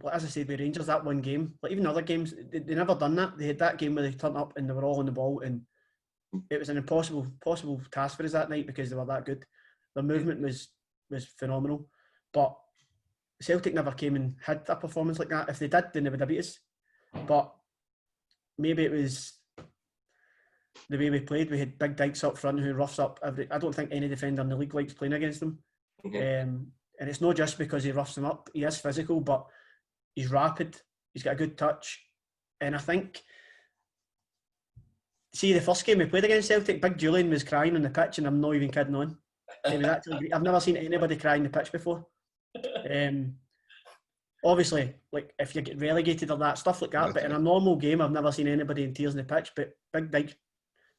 Like, as I said, with Rangers, that one game, like even other games, they never done that. They had that game where they turned up and they were all on the ball, and it was an impossible task for us that night because they were that good. Their movement was phenomenal, but Celtic never came and had a performance like that. If they did, then they would have beat us. But maybe it was the way we played. We had Big Dykes up front who roughs up every. I don't think any defender in the league likes playing against them. And it's not just because he roughs them up. He is physical, but he's rapid. He's got a good touch, and I think. See, the first game we played against Celtic, Big Julian was crying on the pitch, and I'm not even kidding on. He was actually. I've never seen anybody cry on the pitch before. Obviously, like if you get relegated or that stuff like that, but in a normal game, I've never seen anybody in tears on the pitch. But Big Dykes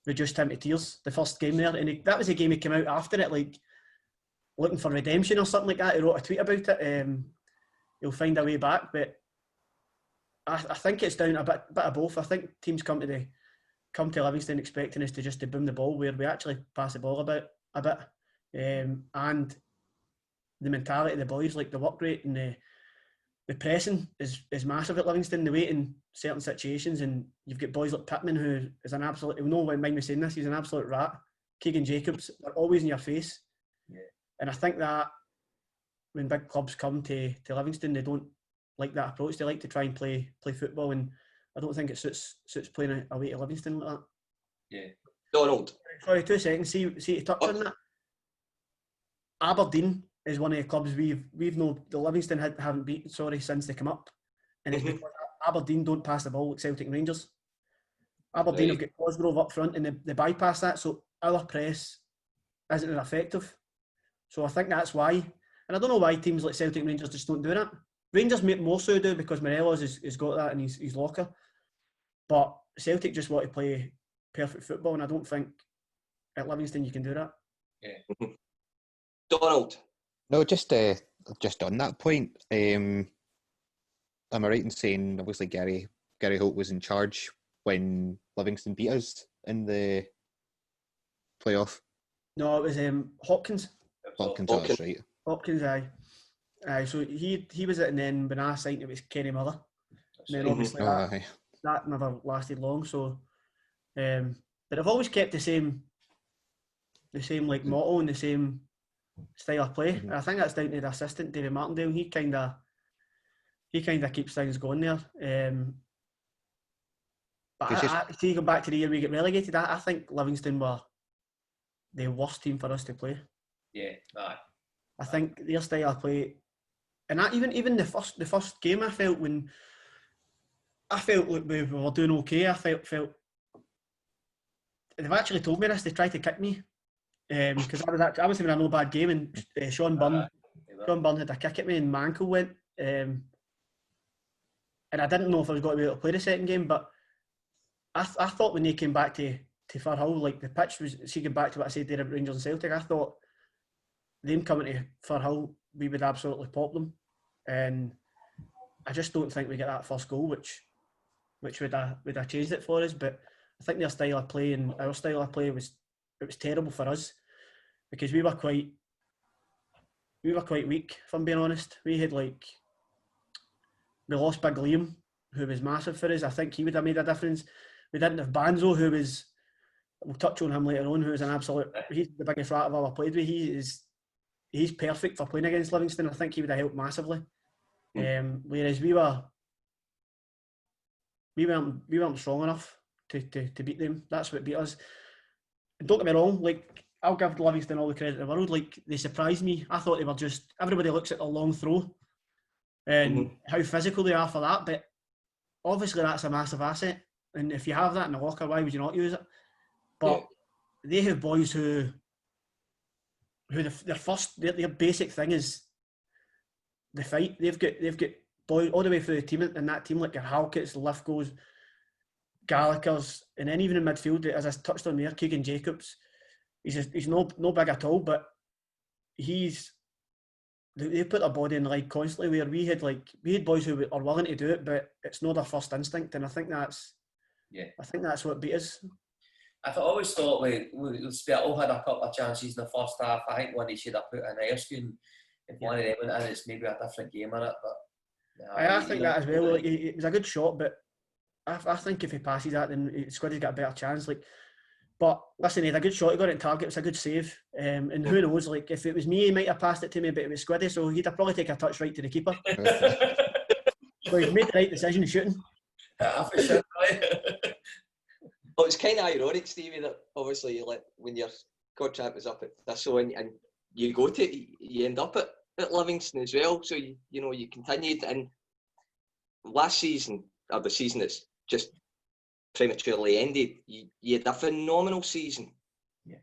reduced him to tears the first game there, and that was a game he came out after it, like looking for redemption or something like that. He wrote a tweet about it. He'll find a way back, but I think it's down a bit of both. I think teams come to Livingston expecting us to boom the ball, where we actually pass the ball about a bit, and the mentality of the boys, like the work rate and the pressing is massive at Livingston. The weight in certain situations, and you've got boys like Pittman, who is an absolute. No one mind me saying this. He's an absolute rat. Keegan Jacobs are always in your face, and I think that when big clubs come to Livingston, they don't like that approach. They like to try and play football, and I don't think it suits playing away to Livingston like that. Yeah. Donald. Sorry, 2 seconds. See to touch on that. Aberdeen is one of the clubs we've known the Livingston haven't beaten since they come up, and it's because Aberdeen don't pass the ball like Celtic and Rangers. Aberdeen have got Cosgrove up front, and they bypass that, so our press isn't as effective. So I think that's why, and I don't know why teams like Celtic and Rangers just don't do that. Rangers more so do because Morelos has got that in his locker, but Celtic just want to play perfect football, and I don't think at Livingston you can do that. Yeah. Donald. No, just on that point, am I right in saying obviously Gary Holt was in charge when Livingston beat us in the playoff? No, it was Hopkins. Hopkins, oh, that's right. Hopkins, aye. So he was it, and then when I signed it was Kenny Miller. And then obviously that never lasted long. So, but I've always kept the same like motto and the same style of play. And I think that's down to the assistant David Martindale. He kind of keeps things going there. But I see, going back to the year we get relegated, I think Livingston were the worst team for us to play. Yeah, aye. I think their style of play, and that, even the first game, I felt like we were doing okay. I felt they've actually told me this. They tried to kick me because I was having a no bad game, and Sean Byrne had a kick at me, and my ankle went, and I didn't know if I was going to be able to play the second game. But I thought when they came back to Firhill, like the pitch was, see, going back to what I said there about Rangers and Celtic, I thought them coming to Firhill, we would absolutely pop them, and I just don't think we get that first goal, which would have changed it for us. But I think their style of play and our style of play was terrible for us, because we were quite weak, if I'm being honest. We lost Big Liam, who was massive for us. I think he would have made a difference. We didn't have Banzo, who was, we'll touch on him later on, who is an absolute, he's the biggest rat I've ever played with. He's perfect for playing against Livingston. I think he would have helped massively. Whereas we weren't strong enough to beat them. That's what beat us. And don't get me wrong, like, I'll give Livingston all the credit in the world. Like, they surprised me. I thought they were just, everybody looks at the long throw and how physical they are for that, but obviously that's a massive asset. And if you have that in the locker, why would you not use it? But they have boys who their basic thing is the fight. They've got boys all the way through the team, and that team like your Halkett's, Lithgow's, Gallagher's, and then even in midfield, as I touched on there, Keegan Jacobs. He's no big at all, but they put their body in the line constantly. Where we had boys who are willing to do it, but it's not their first instinct, and I think that's what beat us. I've always thought Spittle had a couple of chances in the first half. I think one he should have put in Erskine. If one of them went in, it's maybe a different game in it. But I think that as well. Like, it was a good shot, but I think if he passes that, then Squiddy's got a better chance. Like, but listen, he had a good shot. He got it in target. It's a good save. And who knows? Like, if it was me, he might have passed it to me, but it was Squiddy, so he'd have probably take a touch right to the keeper. So he's made the right decision in shooting. For sure, right? Well, it's kind of ironic, Stevie, that obviously when your contract was up at Thistle and you end up at Livingston as well. So you continued, and last season, or the season that's just prematurely ended, you had a phenomenal season. Yeah,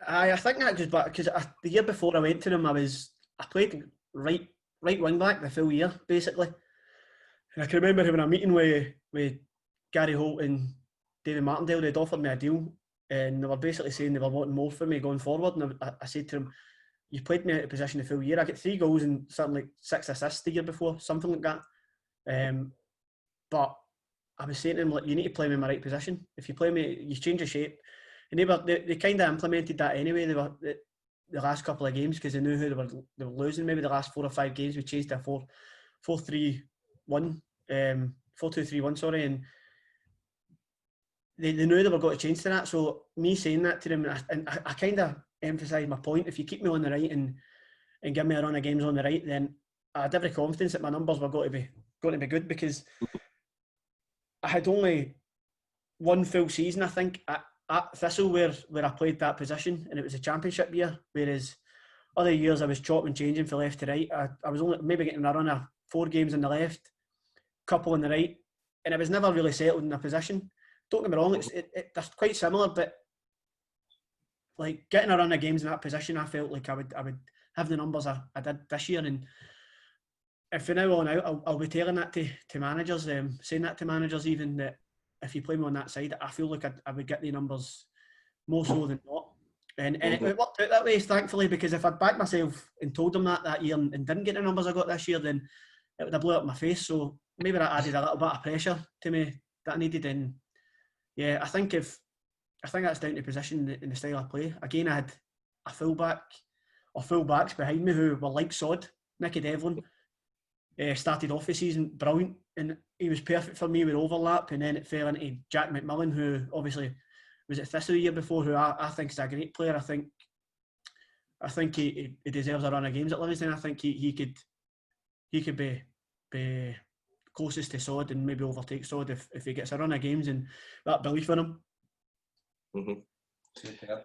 I think that goes back because the year before I went to them, I played right wing back the full year basically. And I can remember having a meeting with Gary Holt and David Martindale. They'd offered me a deal, and they were basically saying they were wanting more from me going forward. And I said to them, "You played me out of position the full year. I get 3 goals and something like 6 assists the year before, something like that. But I was saying to them, like, you need to play me in my right position. If you play me, you change your shape." And they kind of implemented that anyway. They were the last couple of games because they knew who they were losing. Maybe the last 4 or 5 games we changed to a 4-3-1, 4-2-3-1. Sorry, and they knew they were going to change to that. So me saying that to them, and I kind of emphasised my point. If you keep me on the right and and give me a run of games on the right, then I had every confidence that my numbers were going to be good, because I had only one full season, I think, at Thistle where I played that position, and it was a championship year, whereas other years I was chopping and changing from left to right. I was only maybe getting a run of 4 games on the left, couple on the right, and I was never really settled in a position. Don't get me wrong, they're quite similar, but like getting a run of games in that position, I felt like I would have the numbers I did this year. And if from now on out, I'll be telling that to managers, saying that to managers even, that if you play me on that side, I feel like I would get the numbers more so than not. And it worked out that way, thankfully, because if I'd backed myself and told them that year and didn't get the numbers I got this year, then it would have blew up my face. So maybe that added a little bit of pressure to me that I needed. And yeah, I think that's down to position in the style I play. Again, I had a fullback or fullbacks behind me who were like sod. Nicky Devlin started off the season brilliant, and he was perfect for me with overlap, and then it fell into Jack McMillan, who obviously was at Thistle the year before, who I think is a great player. I think he deserves a run of games at Livingston. I think he could be closest to Sod and maybe overtake Sod if he gets a run of games, and that belief in him.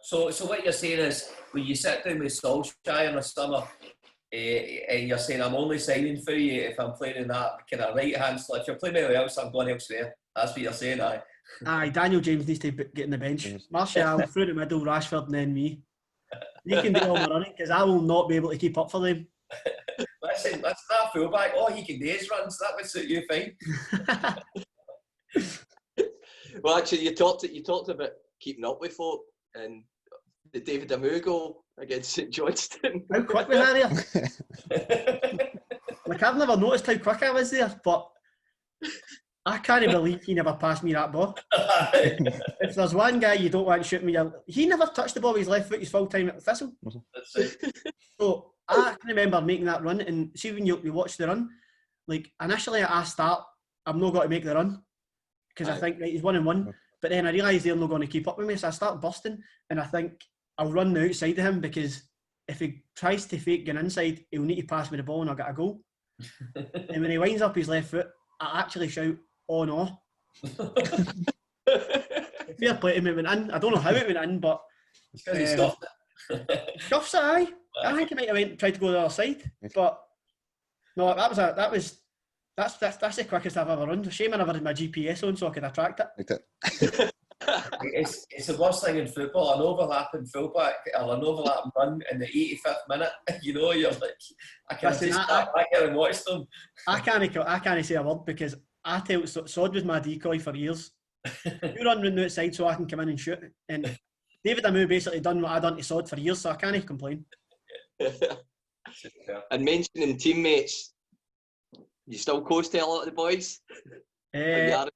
So what you're saying is, when you sit down with Solskjaer in the summer, and you're saying, I'm only signing for you if I'm playing in that kind of right hand slot. If you're playing anywhere else, I'm going elsewhere. That's what you're saying, aye? Aye, Daniel James needs to get in the bench. Martial through the middle, Rashford, and then me. You can do all my running, because I will not be able to keep up for them. Listen, that's that fullback. All he can do is runs. That would suit you fine. Well, actually, you talked about keeping up with folk, and the David Amu goal against St Johnstone. How quick was I there? Like, I've never noticed how quick I was there, but I can't believe he never passed me that ball. If there's one guy you don't want to shoot me, he never touched the ball with his left foot his full time at Thistle. That's it. So I can remember making that run, and see when you watch the run, like initially I start, I'm not going to make the run, because I think, right, he's 1-1, but then I realise they're not going to keep up with me, so I start busting, and I think I'll run the outside of him, because if he tries to fake going inside, he'll need to pass me the ball and I'll get a goal. And when he winds up his left foot, I actually shout, "Oh no!" Fair play to him, it went in. I don't know how it went in, but Because he stuffed it. scuffs it, aye. I think he might have tried to go the other side, but no, that's the quickest I've ever run. Shame I never had my GPS on so I could attract it. It's the worst thing in football, an overlapping fullback or an overlapping run in the 85th minute. You know, you're like, I can't just start back here and watch them. I can't say a word, because I tell Sod was my decoy for years. You run round the outside so I can come in and shoot. And David Amu basically done what I done to Sod for years, so I can't complain. And mentioning teammates, you still close to a lot of the boys? Aye.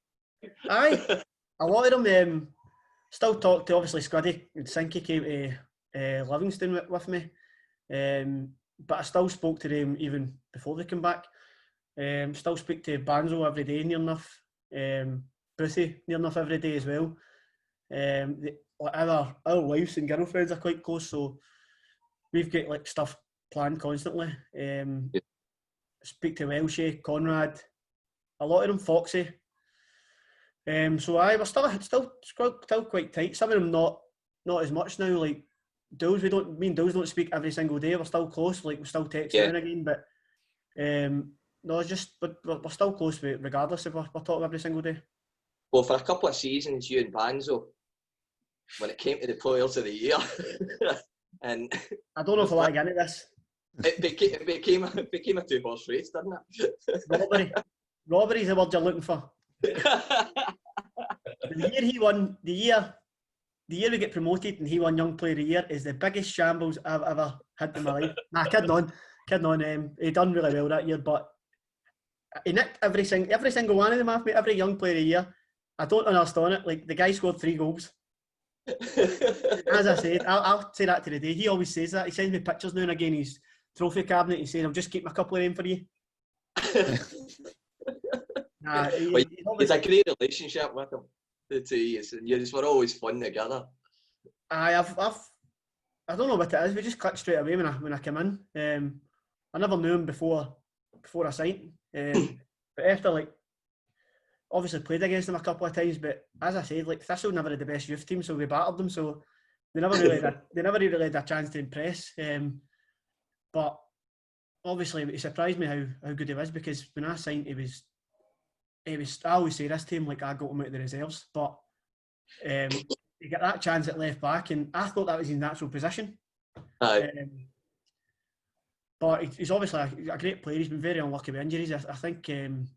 A lot of them still talk to, obviously, Squiddy and Sinky came to Livingston with me. But I still spoke to them even before they came back. Still speak to Banzo every day, near enough. Boothie, near enough every day as well. Our wives and girlfriends are quite close, so we've got like stuff planned constantly. Speak to Welshie, Conrad, a lot of them, Foxy. So we're still quite tight. Some of them not as much now. Like Dulles, me and Dulles don't speak every single day. We're still close. Like we still text now and again, but no, it's just we're still close regardless if we're talking every single day. Well, for a couple of seasons, you and Banzo, when it came to the Players of the Year, and I don't know if I want to get into this. It became a two-horse race, didn't it? Robbery's the word you're looking for. The year he won, the year we get promoted and he won Young Player of the Year is the biggest shambles I've ever had in my life. Nah, kidding on. He done really well that year, but he nicked every single one of them off me. Every Young Player of the Year. I don't understand it. Like the guy scored 3 goals. As I said, I'll say that to the day. He always says that. He sends me pictures now and again. His trophy cabinet. He's saying, "I'll just keep a couple of them for you." Nah, it's a great relationship with him. The two of you, and you just were always fun together. I've I don't know what it is. We just clicked straight away when I came in. I never knew him before I signed. But after, like, obviously played against them a couple of times, but as I said, like, Thistle never had the best youth team, so we battered them. So they never really had a chance to impress. But obviously, it surprised me how good he was, because when I signed, he was. I always say this team, like, I got him out of the reserves, but he got that chance at left back, and I thought that was his natural position. But he's obviously a great player. He's been very unlucky with injuries. I think if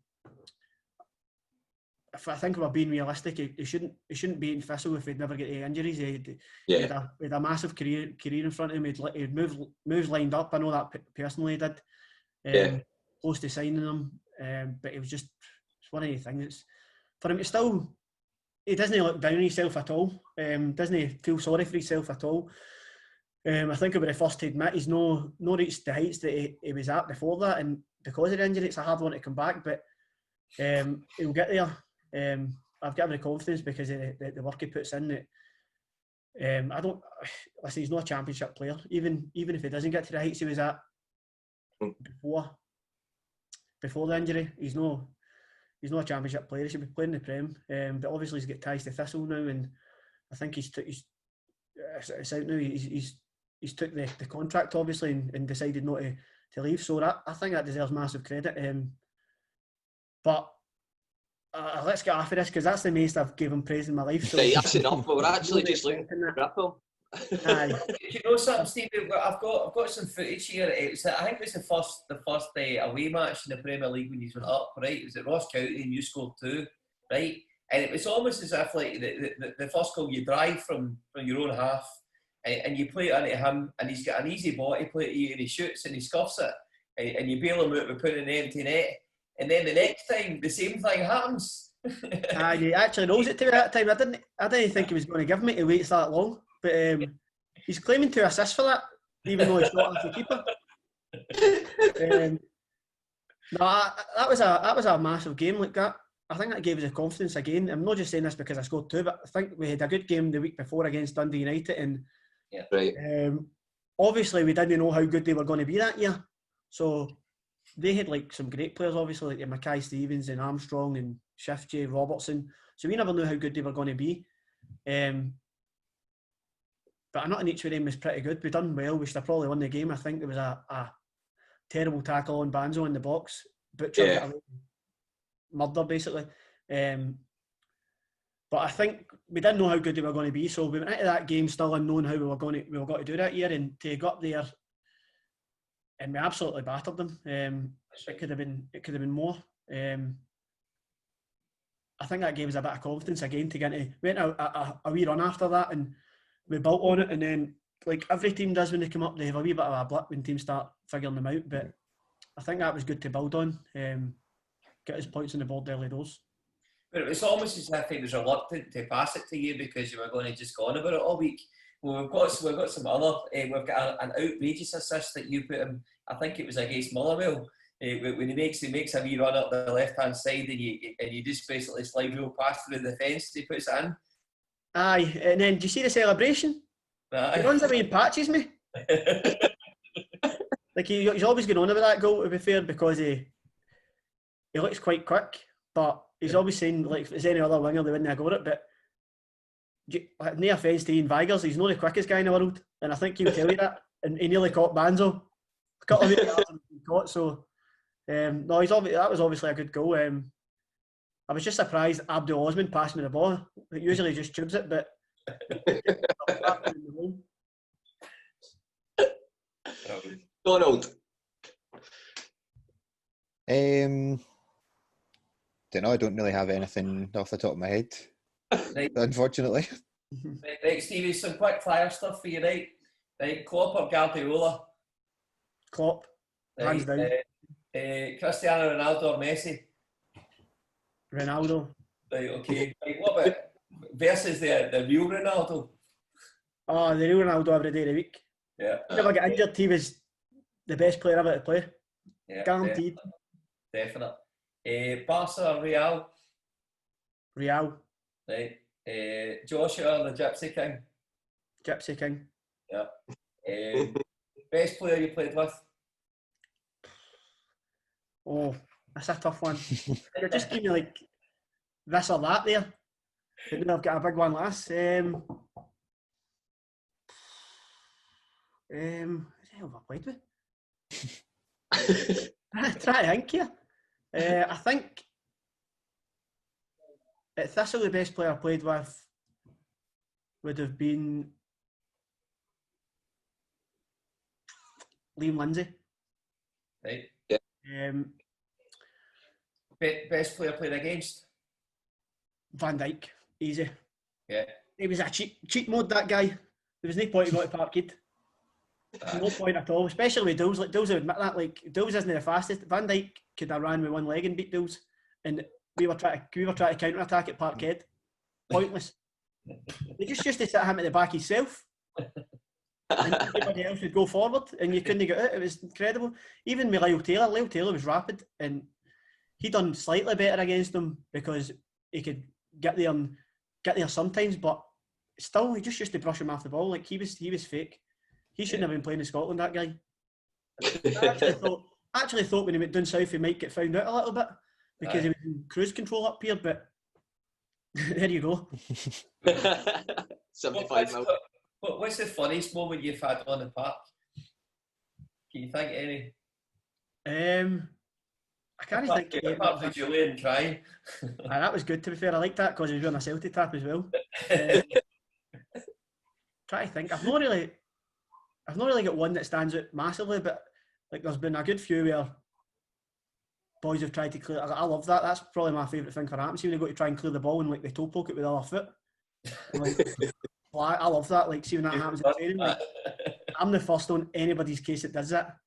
I think about being realistic, he shouldn't be in Thistle if he'd never get any injuries. He had a massive career in front of him. He'd moves lined up. I know that personally he did. Close to signing him, but it was just, it's one of the things. For him to still, he doesn't look down on himself at all. Doesn't feel sorry for himself at all. I think it'll be the first to admit he's no reached the heights that he was at before that, and because of the injury, it's a hard one to come back, but he'll get there. I've given him the confidence because of the work he puts in. Listen, he's not a championship player. Even if he doesn't get to the heights he was at before the injury, he's not a championship player. He should be playing in the Prem. But obviously he's got ties to Thistle now, and I think it's out now. He's took the contract, obviously, and decided not to leave. So I think that deserves massive credit. But let's get off of this, because that's the most I've given praise in my life. So that's enough. We're actually just looking for Ripple. You know something, Stevie? I've got some footage here. I think it was the first away match in the Premier League when you went up, right? It was at Ross County and you scored 2, right? And it was almost as if, like, the first goal, you drive from your own half and you play it into him, and he's got an easy body play to you, and he shoots and he scuffs it, and you bail him out with putting an empty net. And then the next time, the same thing happens. He actually knows it to me that time. I didn't think he was going to give me to wait that long, but he's claiming 2 assists for that, even though he's not the keeper. That was a massive game like that. I think that gave us the confidence again. I'm not just saying this because I scored 2, but I think we had a good game the week before against Dundee United, and obviously we didn't know how good they were going to be that year. So they had, like, some great players, obviously, like Mackay Stevens and Armstrong and Shifty, Robertson. So we never knew how good they were going to be. But not in each of them was pretty good. We done well. We should have probably won the game. I think there was a terrible tackle on Banzo in the box. Butcher got away. Murder, basically. But I think we didn't know how good they were going to be. So we went into that game still unknowing how we were going to do that year, and to go up there and we absolutely battered them. It could have been more. I think that gave us a bit of confidence again to get into. Went a wee run after that, and we built on it. And then, like every team does when they come up, they have a wee bit of a blip when teams start figuring them out. But I think that was good to build on. Get his points on the board early doors. But it was almost as if he was reluctant to pass it to you because you were going to just go on about it all week. Well, we've got some other. We've got an outrageous assist that you put him. I think it was against Motherwell. When he makes a wee run up the left hand side, and you just basically slide wheel past through the fence. He puts it in. Aye, and then do you see the celebration? Aye. He runs away and patches me. Like he's always going on about that goal, to be fair, because he looks quite quick, but he's always saying, like, if there's any other winger they wouldn't have got it. But no offence to Ian Vigurs, he's not the quickest guy in the world, and I think he'll tell you that. And he nearly caught Banzo. A couple of yards and caught. So that was obviously a good goal. I was just surprised Abdul Osman passed me the ball. It usually just tubes it, but Donald. Don't know. I don't really have anything off the top of my head, Right. unfortunately. Right, Stevie, some quick fire stuff for you, right? Right, Klopp or Guardiola? Klopp, hands down. Cristiano Ronaldo or Messi? Ronaldo. Right, okay. Right, what about versus the real Ronaldo? Oh, the real Ronaldo every day of the week. Yeah. Never get injured. He was the best player ever to play. Yeah, Guaranteed. Definite. Barca or Real? Real. Right. Joshua or the Gypsy King? Gypsy King. Yeah. Best player you played with? Oh, that's a tough one. You're just giving me like this or that there. But now I've got a big one last. Who the hell have I played with? Try to think here. I think at Thistle the best player I played with would have been Liam Lindsay. Right. Best player played against? Van Dijk, easy. Yeah. He was a cheat mode, that guy. There was no point he got to Parkhead. No point at all, especially with Dulles. Like Dulles would admit that. Like Dulles isn't the fastest. Van Dijk could have ran with one leg and beat Dulles, and we were trying to counter attack at Parkhead. Pointless. They just used to sit him at the back himself, and everybody else would go forward, and you couldn't get out. It was incredible. Even with Lyle Taylor was rapid, and he done slightly better against them because he could get there sometimes, but still he just used to brush him off the ball. Like he was fake. He shouldn't have been playing in Scotland, that guy. I actually thought when he went down south he might get found out a little bit because he was in cruise control up here, but there you go. 75 mil. What's the funniest moment you've had on the park? Can you think of any? I can't think of it. Apart from Julian crying. That was good, to be fair. I like that because he was wearing a Celtic tap as well. Try to think. I've not really got one that stands out massively, but like there's been a good few where boys have tried to clear. I love that. That's probably my favourite thing for happening. See when they go to try and clear the ball and like they toe poke it with the other foot. I love that. Like see when that happens in training. Like, I'm the first on anybody's case that does that.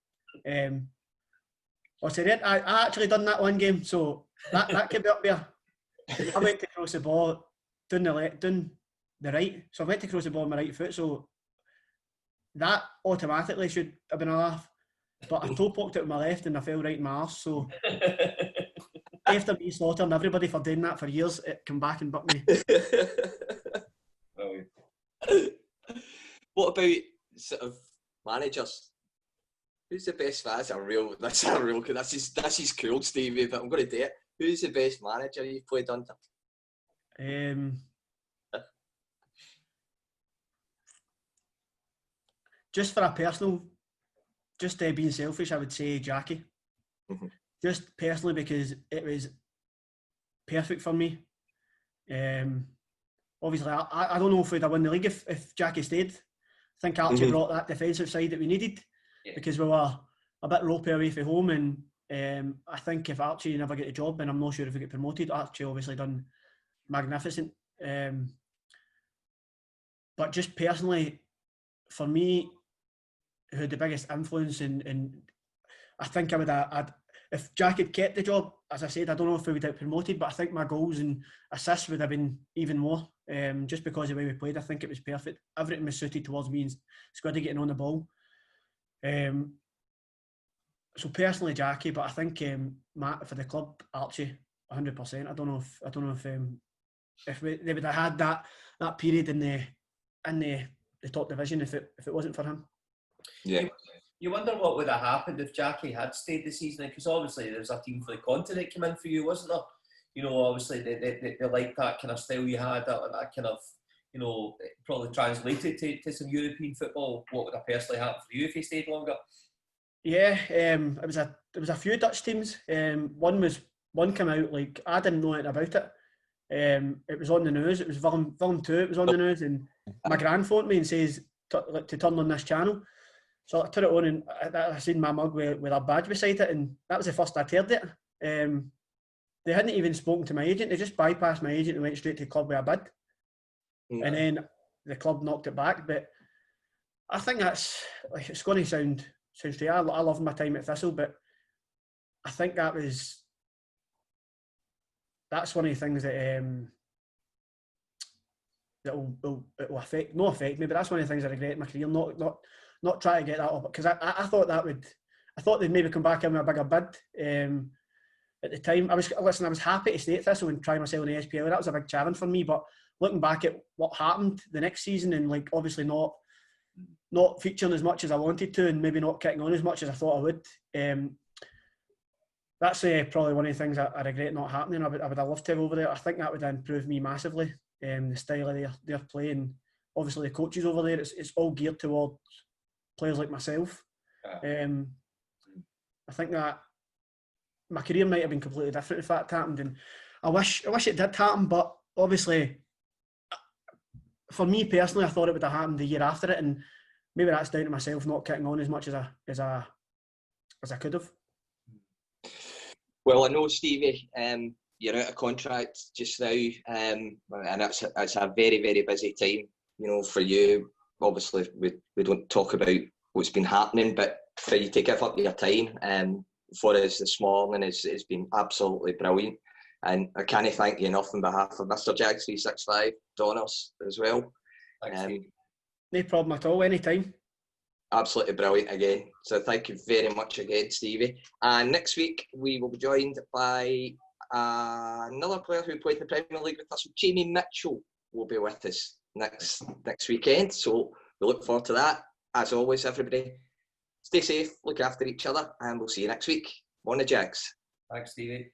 I actually done that one game, so that could be up there. I went to cross the ball down the right, so I went to cross the ball with my right foot, so that automatically should have been a laugh. But I toe poked it with my left and I fell right in my arse. So after me slaughtering everybody for doing that for years, it came back and bucked me. What about sort of managers? Who's the best? That's cool, Stevie, but I'm going to do it. Who's the best manager you've played under? Just for a personal, being selfish, I would say Jackie. Mm-hmm. Just personally because it was perfect for me. Obviously, I don't know if we'd have won the league if Jackie stayed. I think Archie brought that defensive side that we needed because we were a bit ropey away from home, and I think if Archie never get a job, and I'm not sure if we get promoted, Archie obviously done magnificent. But just personally, for me, who had the biggest influence in I think I would have, if Jack had kept the job, as I said, I don't know if we would have promoted, but I think my goals and assists would have been even more. Just because of the way we played, I think it was perfect. Everything was suited towards me and Squiddy getting on the ball. So personally, Jackie, but I think Matt for the club, Archie, 100%. I don't know if they would have had that period in the top division if it wasn't for him. Yeah. You wonder what would have happened if Jackie had stayed this season, because obviously there was a team for the continent came in for you, wasn't there? You know, obviously they like that kind of style you had, that kind of, you know, probably translated to some European football. What would have personally happened for you if he stayed longer? Yeah, it was a few Dutch teams. One came out, like I didn't know anything about it. It was on the news. It was Willem 2. It was on the news, and my gran phoned me and says to turn on this channel. So I turned it on, and I seen my mug with a badge beside it, and that was the first I'd heard it. They hadn't even spoken to my agent. They just bypassed my agent and went straight to the club with a bid. Yeah. And then the club knocked it back. But I think that's, like, it's going to sound straight. I love my time at Thistle, but I think that's one of the things that will affect me, but that's one of the things I regret in my career, not try to get that up, because I thought they'd maybe come back in with a bigger bid. At the time, I was happy to stay at Thistle and try myself in the SPL. That was a big challenge for me, but looking back at what happened the next season, and like obviously not not featuring as much as I wanted to, and maybe not kicking on as much as I thought I would. That's probably one of the things I regret not happening. I would have loved to have over there. I think that would have improved me massively. The style of their play, and obviously the coaches over there, it's all geared toward players like myself. I think that my career might have been completely different if that happened, and I wish it did happen. But obviously, for me personally, I thought it would have happened the year after it, and maybe that's down to myself not kicking on as much as I could have. Well, I know, Stevie, you're out of contract just now, and it's a very, very busy time, for you. Obviously, we don't talk about what's been happening, but for you to give up your time for us this morning has been absolutely brilliant. And I can't thank you enough on behalf of Mr. Jags 365, Donners as well. No problem at all, anytime. Absolutely brilliant again. So thank you very much again, Stevie. And next week we will be joined by another player who played the Premier League with us. Jamie Mitchell will be with us next weekend. So we look forward to that. As always, everybody, stay safe, look after each other, and we'll see you next week. On the Jags. Thanks, Stevie.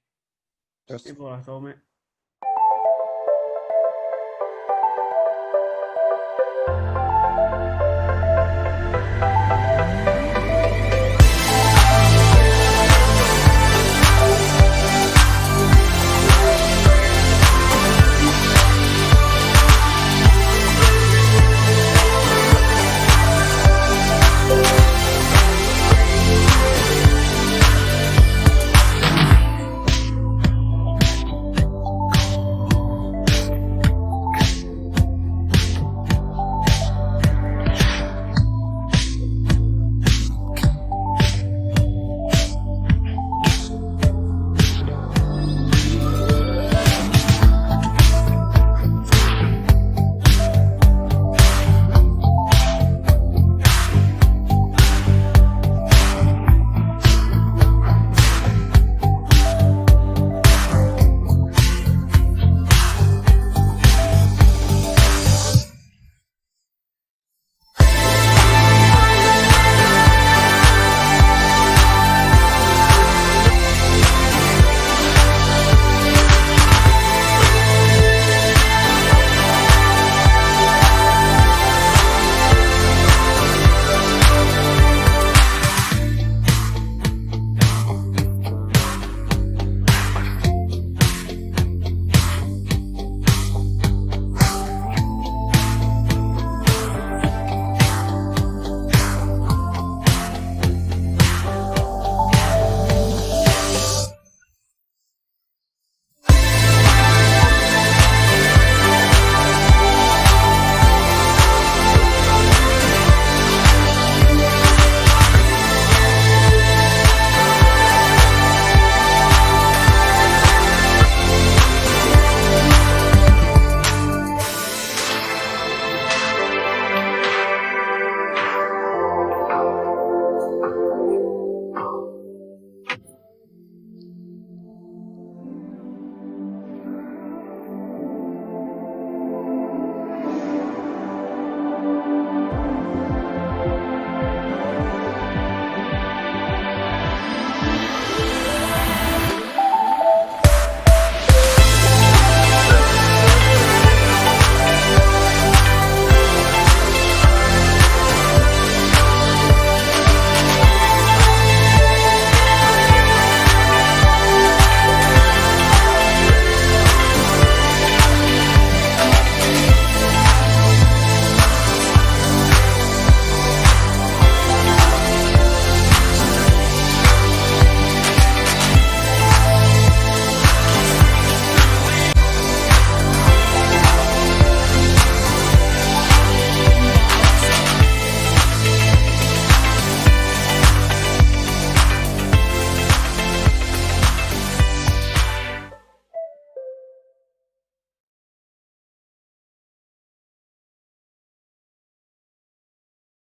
Just. People, I thought, mate.